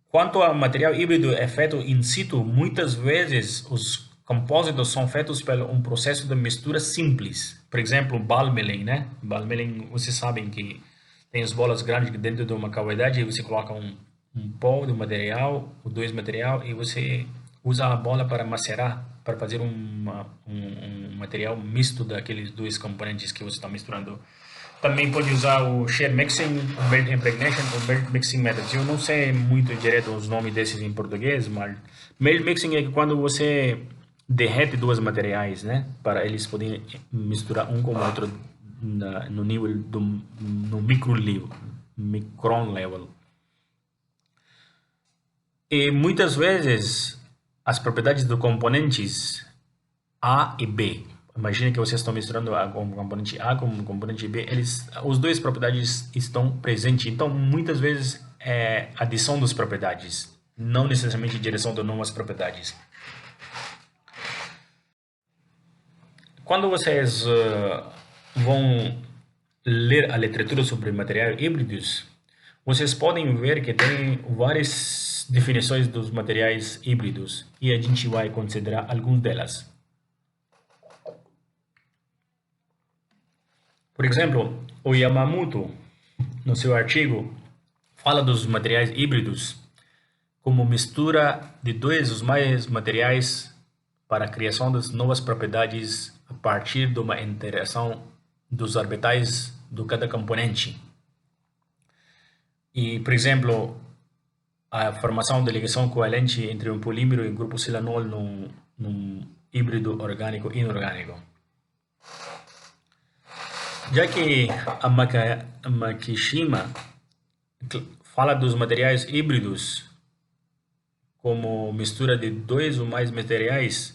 quanto ao material híbrido é feito in situ, muitas vezes os compósitos são feitos por um processo de mistura simples. Por exemplo, ball milling, né? Ball milling, vocês sabem que tem as bolas grandes dentro de uma cavidade e você coloca um pó do material, o dois material, e você usa a bola para macerar, para fazer um material misto daqueles dois componentes que você está misturando. Também pode usar o shear mixing, o melt impregnation, o melt mixing methods. Eu não sei muito direto os nomes desses em português, mas melt mixing é quando você derrete dois materiais, né, para eles poderem misturar um com o outro no nível no micron level. E muitas vezes as propriedades dos componentes A e B. Imagine que vocês estão misturando o componente A com o componente B, os dois propriedades estão presentes. Então, muitas vezes é adição das propriedades, não necessariamente direção de novas propriedades. Quando vocês vão ler a literatura sobre materiais híbridos, vocês podem ver que tem várias definições dos materiais híbridos e a gente vai considerar algumas delas. Por exemplo, o Yamamoto, no seu artigo, fala dos materiais híbridos como mistura de dois ou mais materiais para a criação das novas propriedades a partir de uma interação dos orbitais de cada componente. E, por exemplo, a formação de ligação covalente entre um polímero e um grupo silanol num híbrido orgânico inorgânico. Já que a Makishima fala dos materiais híbridos como mistura de dois ou mais materiais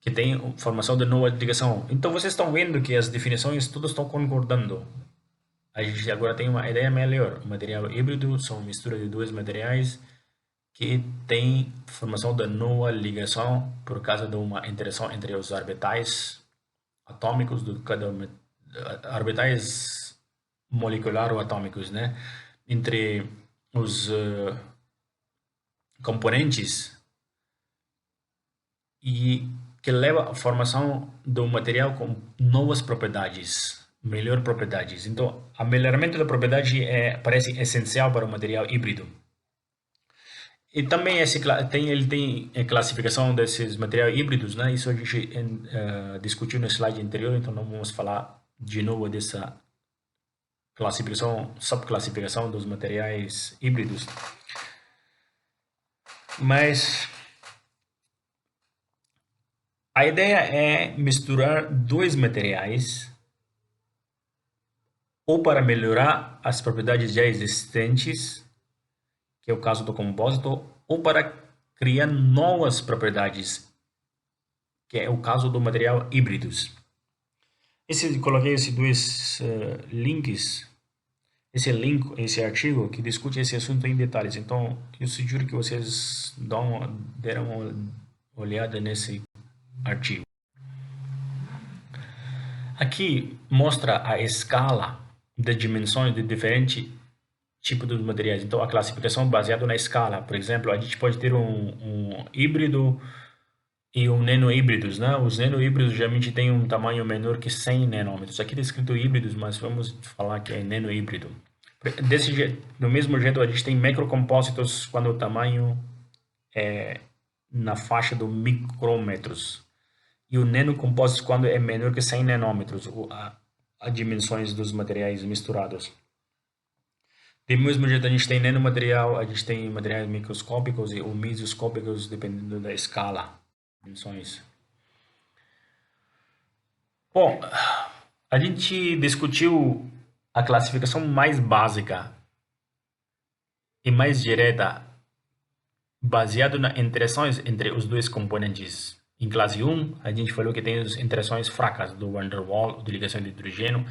que têm formação de nova ligação. Então vocês estão vendo que as definições todas estão concordando. A gente agora tem uma ideia melhor. O material híbrido são mistura de dois materiais que têm formação de nova ligação por causa de uma interação entre os orbitais atômicos de cada orbitais molecular ou atômicos, né? Entre os componentes e que leva à formação do material com novas propriedades, melhor propriedades. Então, o melhoramento da propriedade parece essencial para o material híbrido. E também ele tem a classificação desses materiais híbridos, né? Isso a gente discutiu no slide anterior, então não vamos falar de novo dessa classificação, subclassificação dos materiais híbridos. Mas a ideia é misturar dois materiais ou para melhorar as propriedades já existentes, que é o caso do compósito, ou para criar novas propriedades, que é o caso do material híbridos. Coloquei esses dois links, esse artigo que discute esse assunto em detalhes. Então, eu sugiro que vocês deram uma olhada nesse artigo. Aqui mostra a escala das dimensões de diferentes tipos de materiais. Então, a classificação baseada na escala. Por exemplo, a gente pode ter um híbrido e um nanohíbridos, né? Os nanohíbridos geralmente têm um tamanho menor que 100 nanômetros. Aqui está escrito híbridos, mas vamos falar que é nanohíbrido. Do mesmo jeito, a gente tem microcompósitos quando o tamanho é na faixa do micrômetros. E o nanocompósito quando é menor que 100 nanômetros, as dimensões dos materiais misturados. Do mesmo jeito, a gente tem nanomaterial, a gente tem materiais microscópicos ou mesoscópicos, dependendo da escala, dimensões. Bom, a gente discutiu a classificação mais básica e mais direta, baseado nas interações entre os dois componentes. Em classe 1, a gente falou que tem as interações fracas do Van der Waals, de ligação de hidrogênio.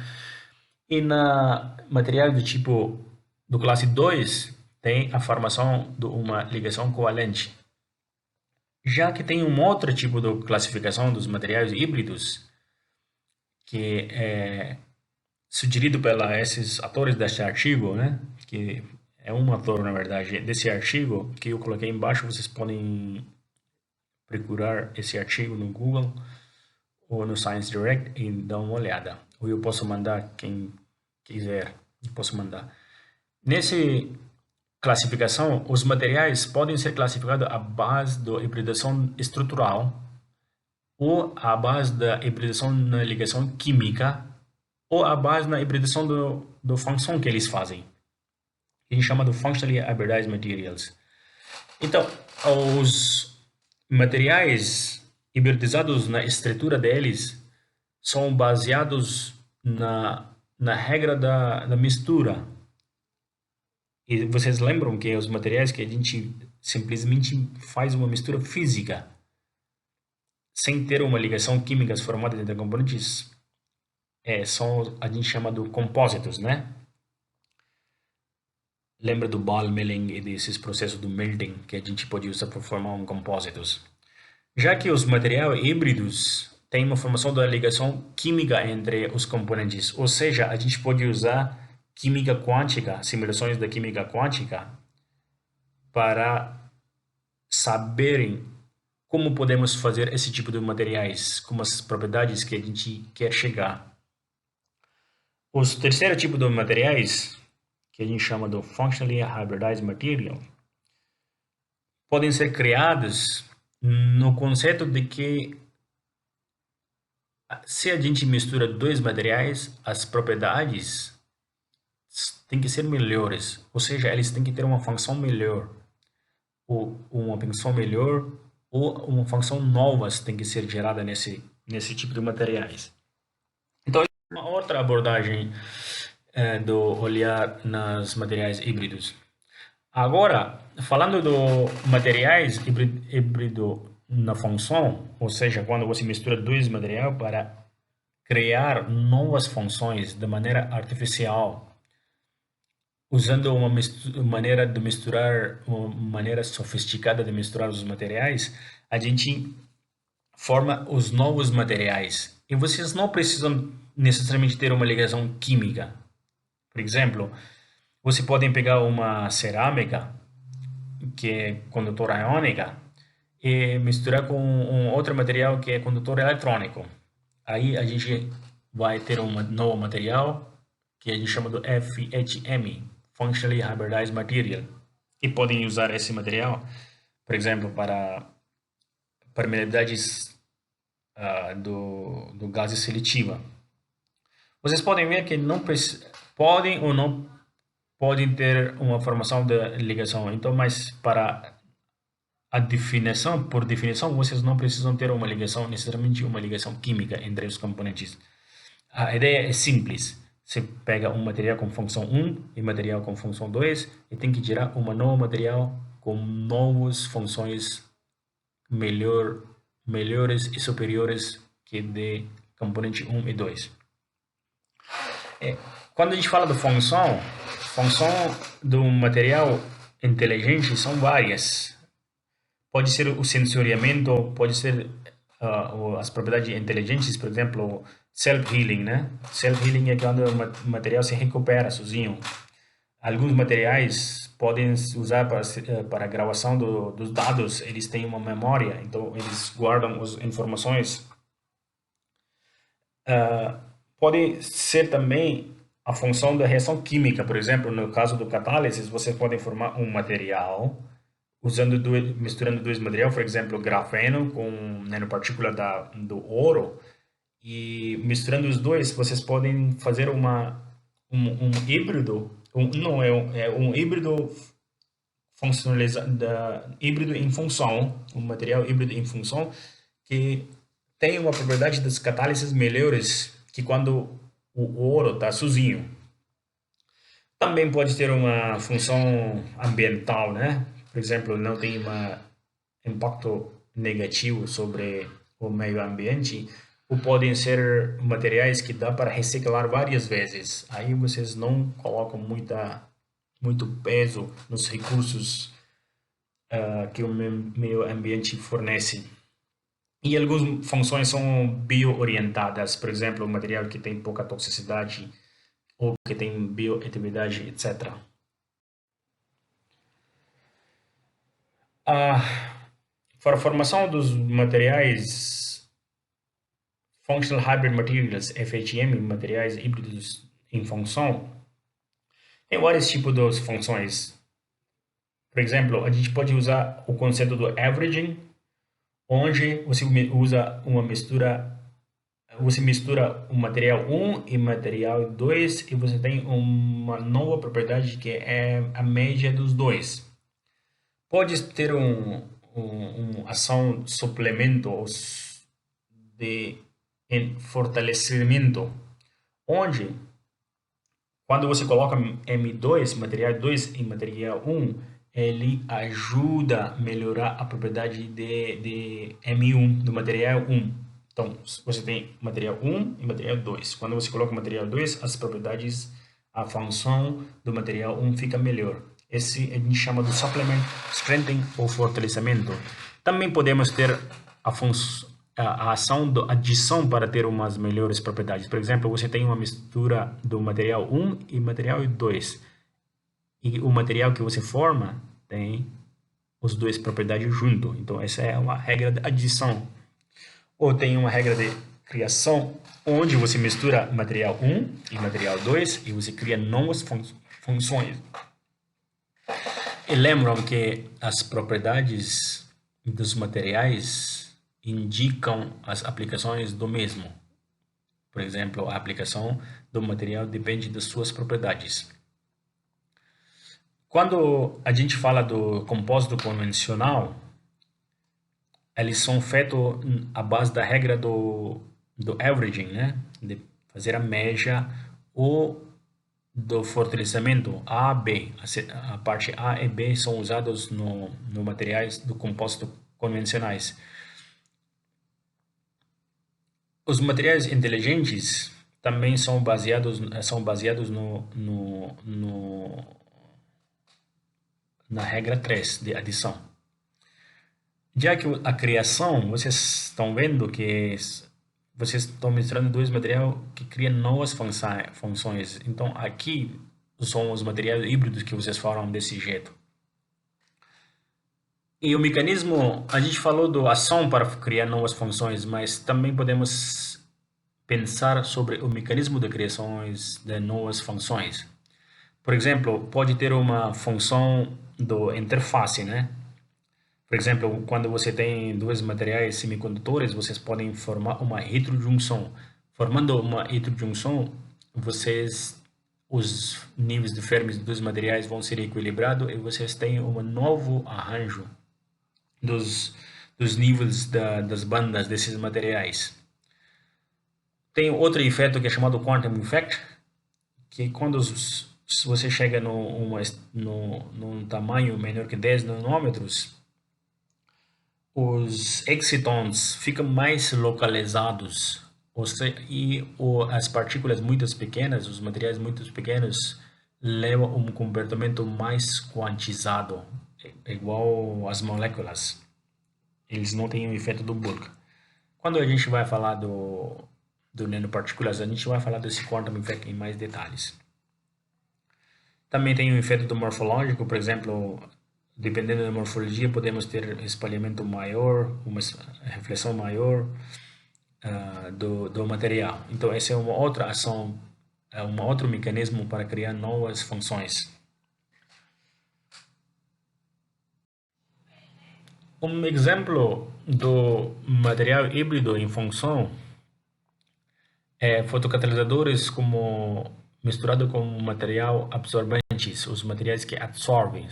E na material do tipo do classe 2, tem a formação de uma ligação covalente. Já que tem um outro tipo de classificação dos materiais híbridos, que é sugerido pelos esses autores deste artigo, né? Que é um autor, na verdade, desse artigo, que eu coloquei embaixo, vocês podem procurar esse artigo no Google ou no Science Direct e dar uma olhada. Ou eu posso mandar, quem quiser, eu posso mandar. Nesse classificação, os materiais podem ser classificados à base da hibridação estrutural, ou à base da hibridação na ligação química, ou à base na hibridação do função que eles fazem, que a gente chama de Functionally Hybridized Materials. Então, os materiais hibridizados na estrutura deles são baseados na regra da mistura. E vocês lembram que os materiais que a gente simplesmente faz uma mistura física, sem ter uma ligação química formada entre componentes, a gente chama de compósitos, né? Lembra do ball milling e desses processos do melting que a gente pode usar para formar um compósitos. Já que os materiais híbridos têm uma formação da ligação química entre os componentes, ou seja, a gente pode usar química quântica, simulações da química quântica, para saberem como podemos fazer esse tipo de materiais, com as propriedades que a gente quer chegar. Os terceiro tipo de materiais, que a gente chama de Functionally Hybridized Material, podem ser criados no conceito de que se a gente mistura dois materiais, as propriedades têm que ser melhores, ou seja, eles têm que ter uma função melhor, ou uma função melhor, ou uma função nova tem que ser gerada nesse tipo de materiais. Então, uma outra abordagem do olhar nos materiais híbridos. Agora, falando do materiais híbrido na função, ou seja, quando você mistura dois materiais para criar novas funções de maneira artificial, usando uma maneira de misturar, uma maneira sofisticada de misturar os materiais, a gente forma os novos materiais. E vocês não precisam necessariamente ter uma ligação química. Por exemplo, você pode pegar uma cerâmica que é condutora iônica e misturar com um outro material que é condutor eletrônico. Aí a gente vai ter um novo material que a gente chama de FHM, Functionally Hybridized Material. E podem usar esse material, por exemplo, para permeabilidades do gás seletiva. Vocês podem ver que não podem ou não podem ter uma formação de ligação. Então, mas para a definição, por definição, vocês não precisam ter uma ligação, necessariamente uma ligação química entre os componentes. A ideia é simples. Você pega um material com função 1 e material com função 2 e tem que gerar um novo material com novas funções melhores e superiores que de componente 1 e 2. Quando a gente fala de função do material inteligente são várias. Pode ser o sensoriamento, pode ser as propriedades inteligentes, por exemplo, self-healing, né? Self-healing é quando o material se recupera sozinho. Alguns materiais podem usar para a gravação dos dados, eles têm uma memória, então eles guardam as informações. Pode ser também a função da reação química, por exemplo, no caso do catálise, você pode formar um material misturando dois materiais, por exemplo, grafeno com nanopartícula do ouro, e misturando os dois, vocês podem fazer um híbrido, um híbrido funcionalizado, híbrido em função, um material híbrido em função que tem uma propriedade das catálises melhores que quando o ouro está sozinho. Também pode ter uma função ambiental, né? Por exemplo, não tem um impacto negativo sobre o meio ambiente, ou podem ser materiais que dá para reciclar várias vezes. Aí vocês não colocam muito peso nos recursos que o meio ambiente fornece. E algumas funções são bio-orientadas, por exemplo, um material que tem pouca toxicidade ou que tem bioatividade, etc. Para a formação dos materiais Functional Hybrid Materials, FHM, materiais híbridos em função, tem vários tipos de funções. Por exemplo, a gente pode usar o conceito do averaging, onde você usa uma mistura, você mistura o material 1 e material 2 e você tem uma nova propriedade que é a média dos dois. Pode ter uma ação de suplemento ou de fortalecimento, onde quando você coloca M2, material 2 em material 1, ele ajuda a melhorar a propriedade de M1, do material 1. Então, você tem material 1 e material 2. Quando você coloca o material 2, as propriedades, a função do material 1 fica melhor. Esse a gente chama de supplement, strengthening ou fortalecimento. Também podemos ter a ação da adição para ter umas melhores propriedades. Por exemplo, você tem uma mistura do material 1 e material 2. E o material que você forma tem os dois propriedades junto. Então, essa é uma regra de adição. Ou tem uma regra de criação, onde você mistura material 1 e material 2 e você cria novas funções. E lembram que as propriedades dos materiais indicam as aplicações do mesmo. Por exemplo, a aplicação do material depende das suas propriedades. Quando a gente fala do compósito convencional, eles são feitos à base da regra do averaging, né? De fazer a média ou do fortalecimento A, B. A parte A e B são usados no materiais do compósito convencionais. Os materiais inteligentes também são baseados na regra 3 de adição. Já que a criação, vocês estão vendo que vocês estão misturando dois materiais que criam novas funções. Então, aqui são os materiais híbridos que vocês falam desse jeito. E o mecanismo, a gente falou da ação para criar novas funções, mas também podemos pensar sobre o mecanismo de criações de novas funções. Por exemplo, pode ter uma função do interface, né? Por exemplo, quando você tem dois materiais semicondutores, vocês podem formar uma heterojunção. Formando uma heterojunção, os níveis de Fermi dos materiais vão ser equilibrados e vocês têm um novo arranjo dos níveis das bandas desses materiais. Tem outro efeito que é chamado quantum effect, que quando você chega num tamanho menor que 10 nanômetros, os excitons ficam mais localizados, as partículas muito pequenas, os materiais muito pequenos, levam um comportamento mais quantizado, igual as moléculas. Eles não têm o efeito do bulk. Quando a gente vai falar do nanopartículas, a gente vai falar desse quantum effect em mais detalhes. Também tem o efeito do morfológico, por exemplo, dependendo da morfologia, podemos ter espalhamento maior, uma reflexão maior do material. Então, essa é uma outra ação, é um outro mecanismo para criar novas funções. Um exemplo do material híbrido em função é fotocatalisadores misturado com material absorventes, os materiais que absorvem,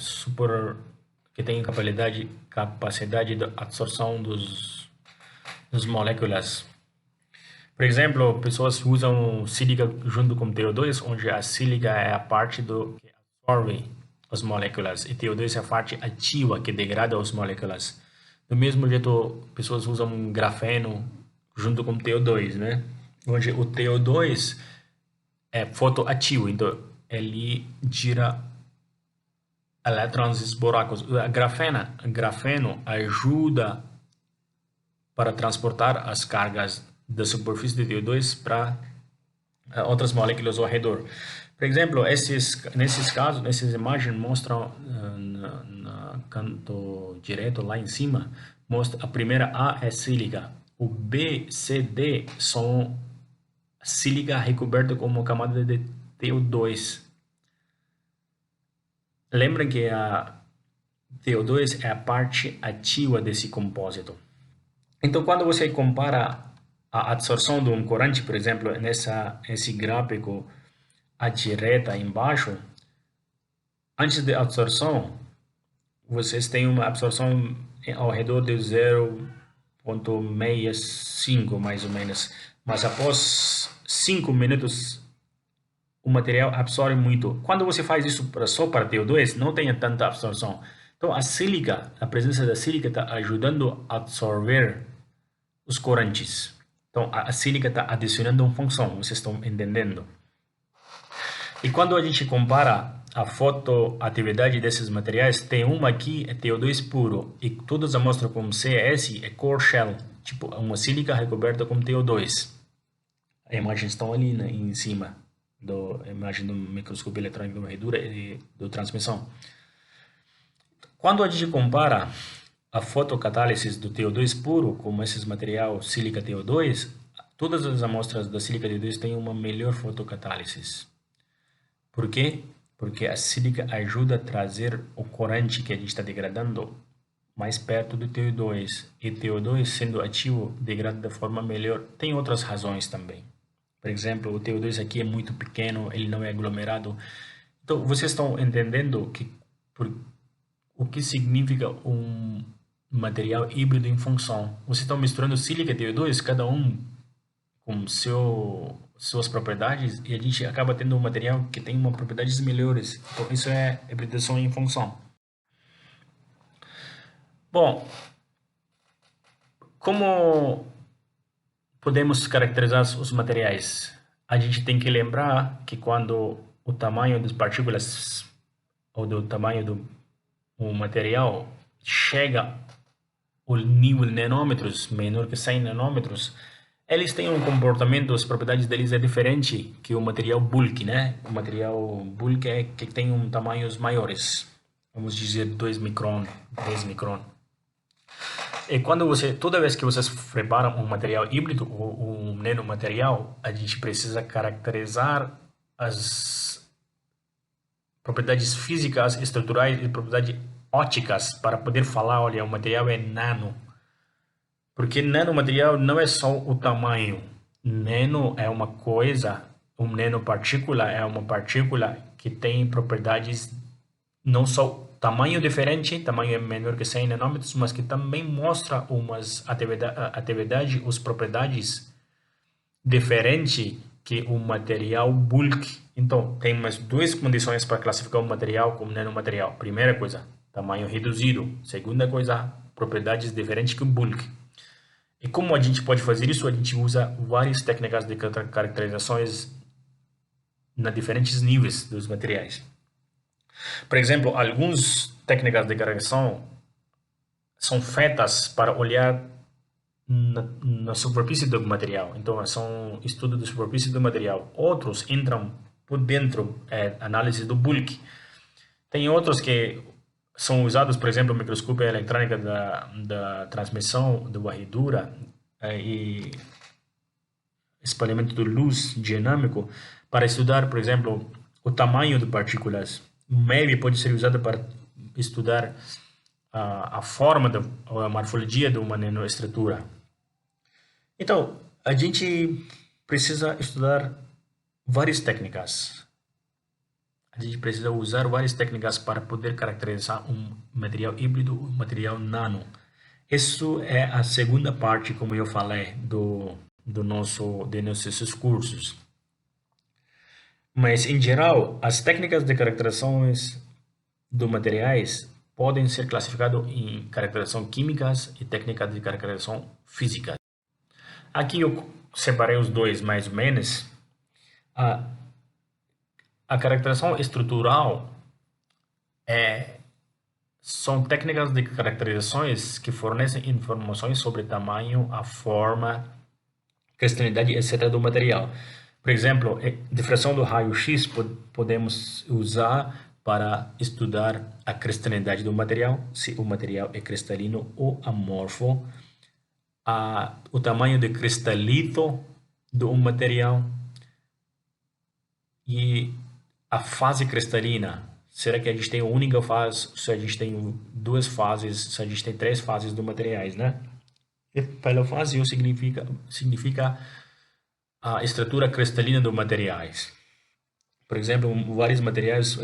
que têm capacidade de absorção dos moléculas. Por exemplo, pessoas usam sílica junto com TO2, onde a sílica é a parte que absorve as moléculas e TO2 é a parte ativa que degrada as moléculas. Do mesmo jeito, pessoas usam grafeno junto com TO2, né? Onde o TO2 é fotoativo, então ele gira elétrons buracos. Grafeno ajuda para transportar as cargas da superfície de TO2 para outras moléculas ao redor. Por exemplo, nesses casos, nessas imagens mostram no canto direito lá em cima, mostra a primeira A é sílica, o B, C, D são sílica recoberta com uma camada de TO2. Lembrem que TO2 é a parte ativa desse compósito. Então, quando você compara a absorção de um corante, por exemplo, nesse gráfico à direita embaixo, antes da absorção, vocês têm uma absorção ao redor de 0,65 mais ou menos, mas após 5 minutos o material absorve muito. Quando você faz isso só para TO2, não tem tanta absorção. Então a presença da sílica está ajudando a absorver os corantes. Então a sílica está adicionando uma função, vocês estão entendendo? E quando a gente compara a fotoatividade desses materiais, tem uma aqui é TO2 puro e todas amostram como CES é core shell, tipo uma sílica recoberta com TO2. As imagens estão ali, né, em cima da imagem do microscópio eletrônico de varredura e da transmissão. Quando a gente compara a fotocatálise do TO2 puro com esses materiais sílica TO2, todas as amostras da sílica TO2 têm uma melhor fotocatálise. Por quê? Porque a sílica ajuda a trazer o corante que a gente está degradando mais perto do TO2. E TO2, sendo ativo, degrada de forma melhor. Tem outras razões também. Por exemplo, o TO2 aqui é muito pequeno, ele não é aglomerado. Então, vocês estão entendendo o que significa um material híbrido em função. Vocês estão misturando sílica e TO2, cada um com suas propriedades, e a gente acaba tendo um material que tem uma propriedades melhores. Então, isso é hibridação em função. Bom, como podemos caracterizar os materiais? A gente tem que lembrar que quando o tamanho das partículas ou do tamanho do material chega ao nível nanômetros, menor que 100 nanômetros, eles têm um comportamento, as propriedades deles é diferente que o material bulk, né? O material bulk é que tem tamanhos maiores, vamos dizer 2 micron, 10 micron. E toda vez que vocês preparam um material híbrido ou um nanomaterial, a gente precisa caracterizar as propriedades físicas, estruturais e propriedades ópticas para poder falar, olha, o material é nano. Porque nanomaterial não é só o tamanho. Nano é uma coisa, nanopartícula é uma partícula que tem propriedades não só tamanho diferente, tamanho é menor que 100 nanômetros, mas que também mostra umas atividade, as propriedades diferentes que o material bulk. Então, tem umas duas condições para classificar um material como nanomaterial. Primeira coisa, tamanho reduzido. Segunda coisa, propriedades diferentes que o bulk. E como a gente pode fazer isso? A gente usa várias técnicas de caracterizações na diferentes níveis dos materiais. Por exemplo, algumas técnicas de caracterização são feitas para olhar na superfície do material. Então, são estudos da superfície do material. Outros entram por dentro, análise do bulk. Tem outros que são usados, por exemplo, microscópio eletrônica da transmissão de varredura e espalhamento de luz dinâmico para estudar, por exemplo, o tamanho de partículas. O MEV pode ser usado para estudar a forma, a morfologia de uma nanoestrutura. Então, a gente precisa estudar várias técnicas. A gente precisa usar várias técnicas para poder caracterizar um material híbrido, um material nano. Isso é a segunda parte, como eu falei, de nossos cursos. Mas, em geral, as técnicas de caracterizações dos materiais podem ser classificadas em caracterização químicas e técnicas de caracterização física. Aqui eu separei os dois mais ou menos. A caracterização estrutural são técnicas de caracterizações que fornecem informações sobre tamanho, a forma, cristalidade, etc. do material. Por exemplo, difração do raio-x podemos usar para estudar a cristalidade do material, se o material é cristalino ou amorfo, o tamanho de cristalito do material e a fase cristalina, será que a gente tem uma única fase, se a gente tem duas fases, se a gente tem três fases do materiais, né? E pela fase U significa a estrutura cristalina dos materiais. Por exemplo, vários materiais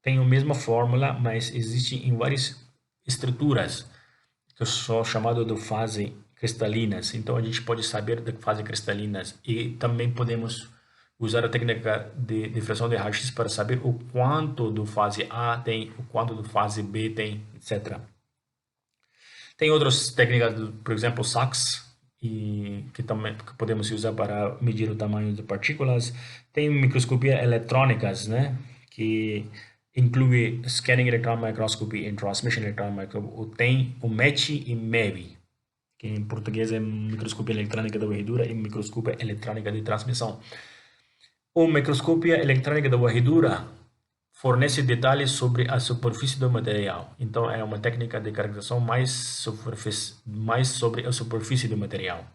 têm a mesma fórmula, mas existem em várias estruturas, que são chamadas de fase cristalinas. Então, a gente pode saber de fase cristalinas e também podemos usar a técnica de difração de raio-x para saber o quanto do fase A tem, o quanto do fase B tem, etc. Tem outras técnicas, por exemplo, SACS, que também podemos usar para medir o tamanho de partículas. Tem microscopia eletrônicas, né, que inclui Scanning Electron Microscopy e Transmission Electron Microscopy. Tem o MET e MEV, que em português é microscopia eletrônica de varredura e microscopia eletrônica de transmissão. A microscopia eletrônica de varredura fornece detalhes sobre a superfície do material. Então, é uma técnica de caracterização mais sobre a superfície do material.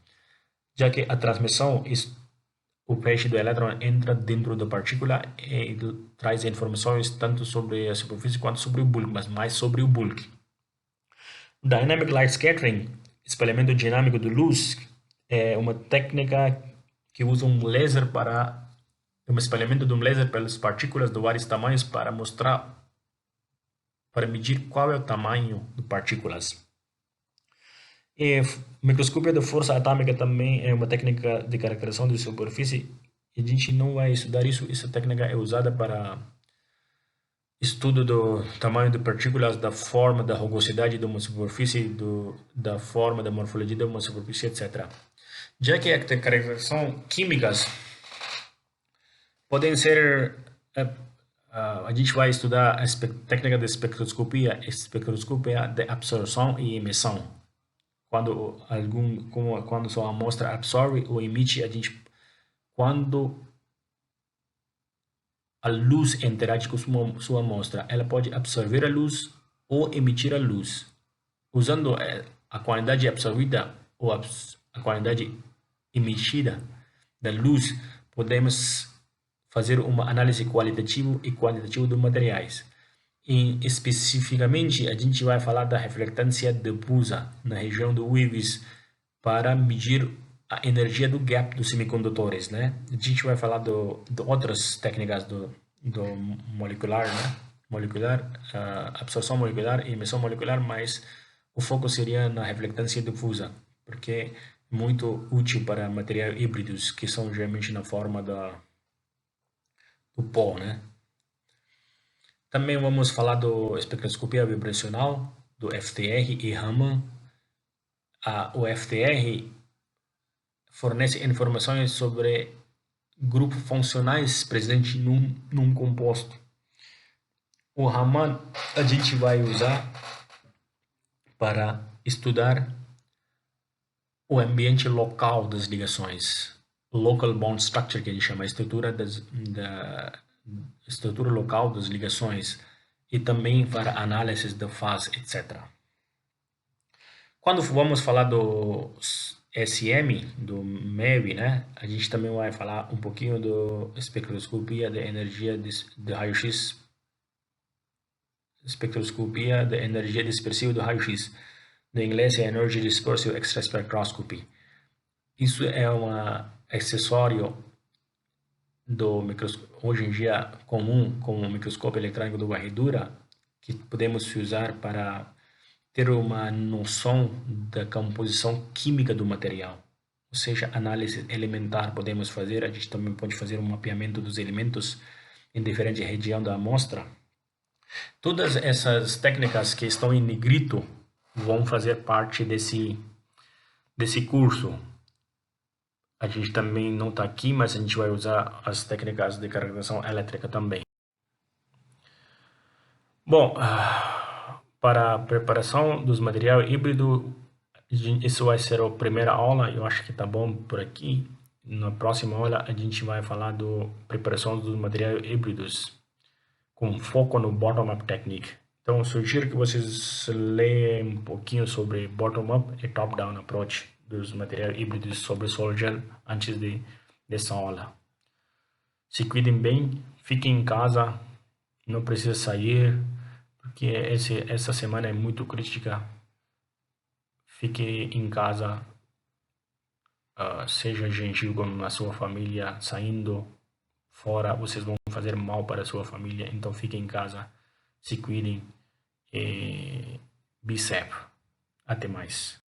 Já que a transmissão, o feixe do elétron entra dentro da partícula e traz informações tanto sobre a superfície quanto sobre o bulk, mas mais sobre o bulk. Dynamic Light Scattering, espalhamento dinâmico de luz, é uma técnica que usa um laser para um espalhamento de um laser pelas partículas de vários tamanhos para medir qual é o tamanho de partículas. E microscopia de força atômica também é uma técnica de caracterização de superfície. E a gente não vai estudar isso. Essa técnica é usada para estudo do tamanho de partículas, da forma, da rugosidade de uma superfície, da forma, da morfologia de uma superfície, etc. Já que a caracterização químicas podem ser, a gente vai estudar a técnica de espectroscopia de absorção e emissão. Quando sua amostra absorve ou emite, quando a luz interage com sua amostra, ela pode absorver a luz ou emitir a luz. Usando a quantidade absorvida ou a quantidade emitida da luz, podemos fazer uma análise qualitativa e quantitativa dos materiais. Especificamente, a gente vai falar da reflectância difusa na região do Weaves para medir a energia do gap dos semicondutores, né? A gente vai falar de outras técnicas do molecular, né? Absorção molecular e emissão molecular, mas o foco seria na reflectância difusa, porque é muito útil para materiais híbridos que são geralmente na forma do pó, né? Também vamos falar do espectroscopia vibracional, do FTR e Raman. O FTR fornece informações sobre grupos funcionais presentes num composto. O Raman a gente vai usar para estudar o ambiente local das ligações. Local bond structure, que a gente chama, a estrutura local das ligações, e também para análise da fase, etc. Quando vamos falar do SM, do MEV, né, a gente também vai falar um pouquinho do espectroscopia de energia de raio-x, espectroscopia de energia dispersiva do raio-x. No inglês é Energy Dispersive X-ray Spectroscopy. Isso é um acessório hoje em dia comum, como o microscópio eletrônico de varredura, que podemos usar para ter uma noção da composição química do material. Ou seja, análise elementar podemos fazer, a gente também pode fazer um mapeamento dos elementos em diferente região da amostra. Todas essas técnicas que estão em negrito vão fazer parte desse curso. A gente também não está aqui, mas a gente vai usar as técnicas de caracterização elétrica também. Bom, para a preparação dos materiais híbridos, isso vai ser a primeira aula. Eu acho que tá bom por aqui. Na próxima aula, a gente vai falar da preparação dos materiais híbridos, com foco no bottom-up technique. Então, sugiro que vocês leiam um pouquinho sobre bottom-up e top-down approach dos materiais híbridos sobre Sol Gel antes dessa aula. Se cuidem bem, fiquem em casa, não precisa sair, porque essa semana é muito crítica. Fique em casa, seja gentil com a sua família, saindo fora, vocês vão fazer mal para a sua família, então fiquem em casa, se cuidem e be safe. Até mais.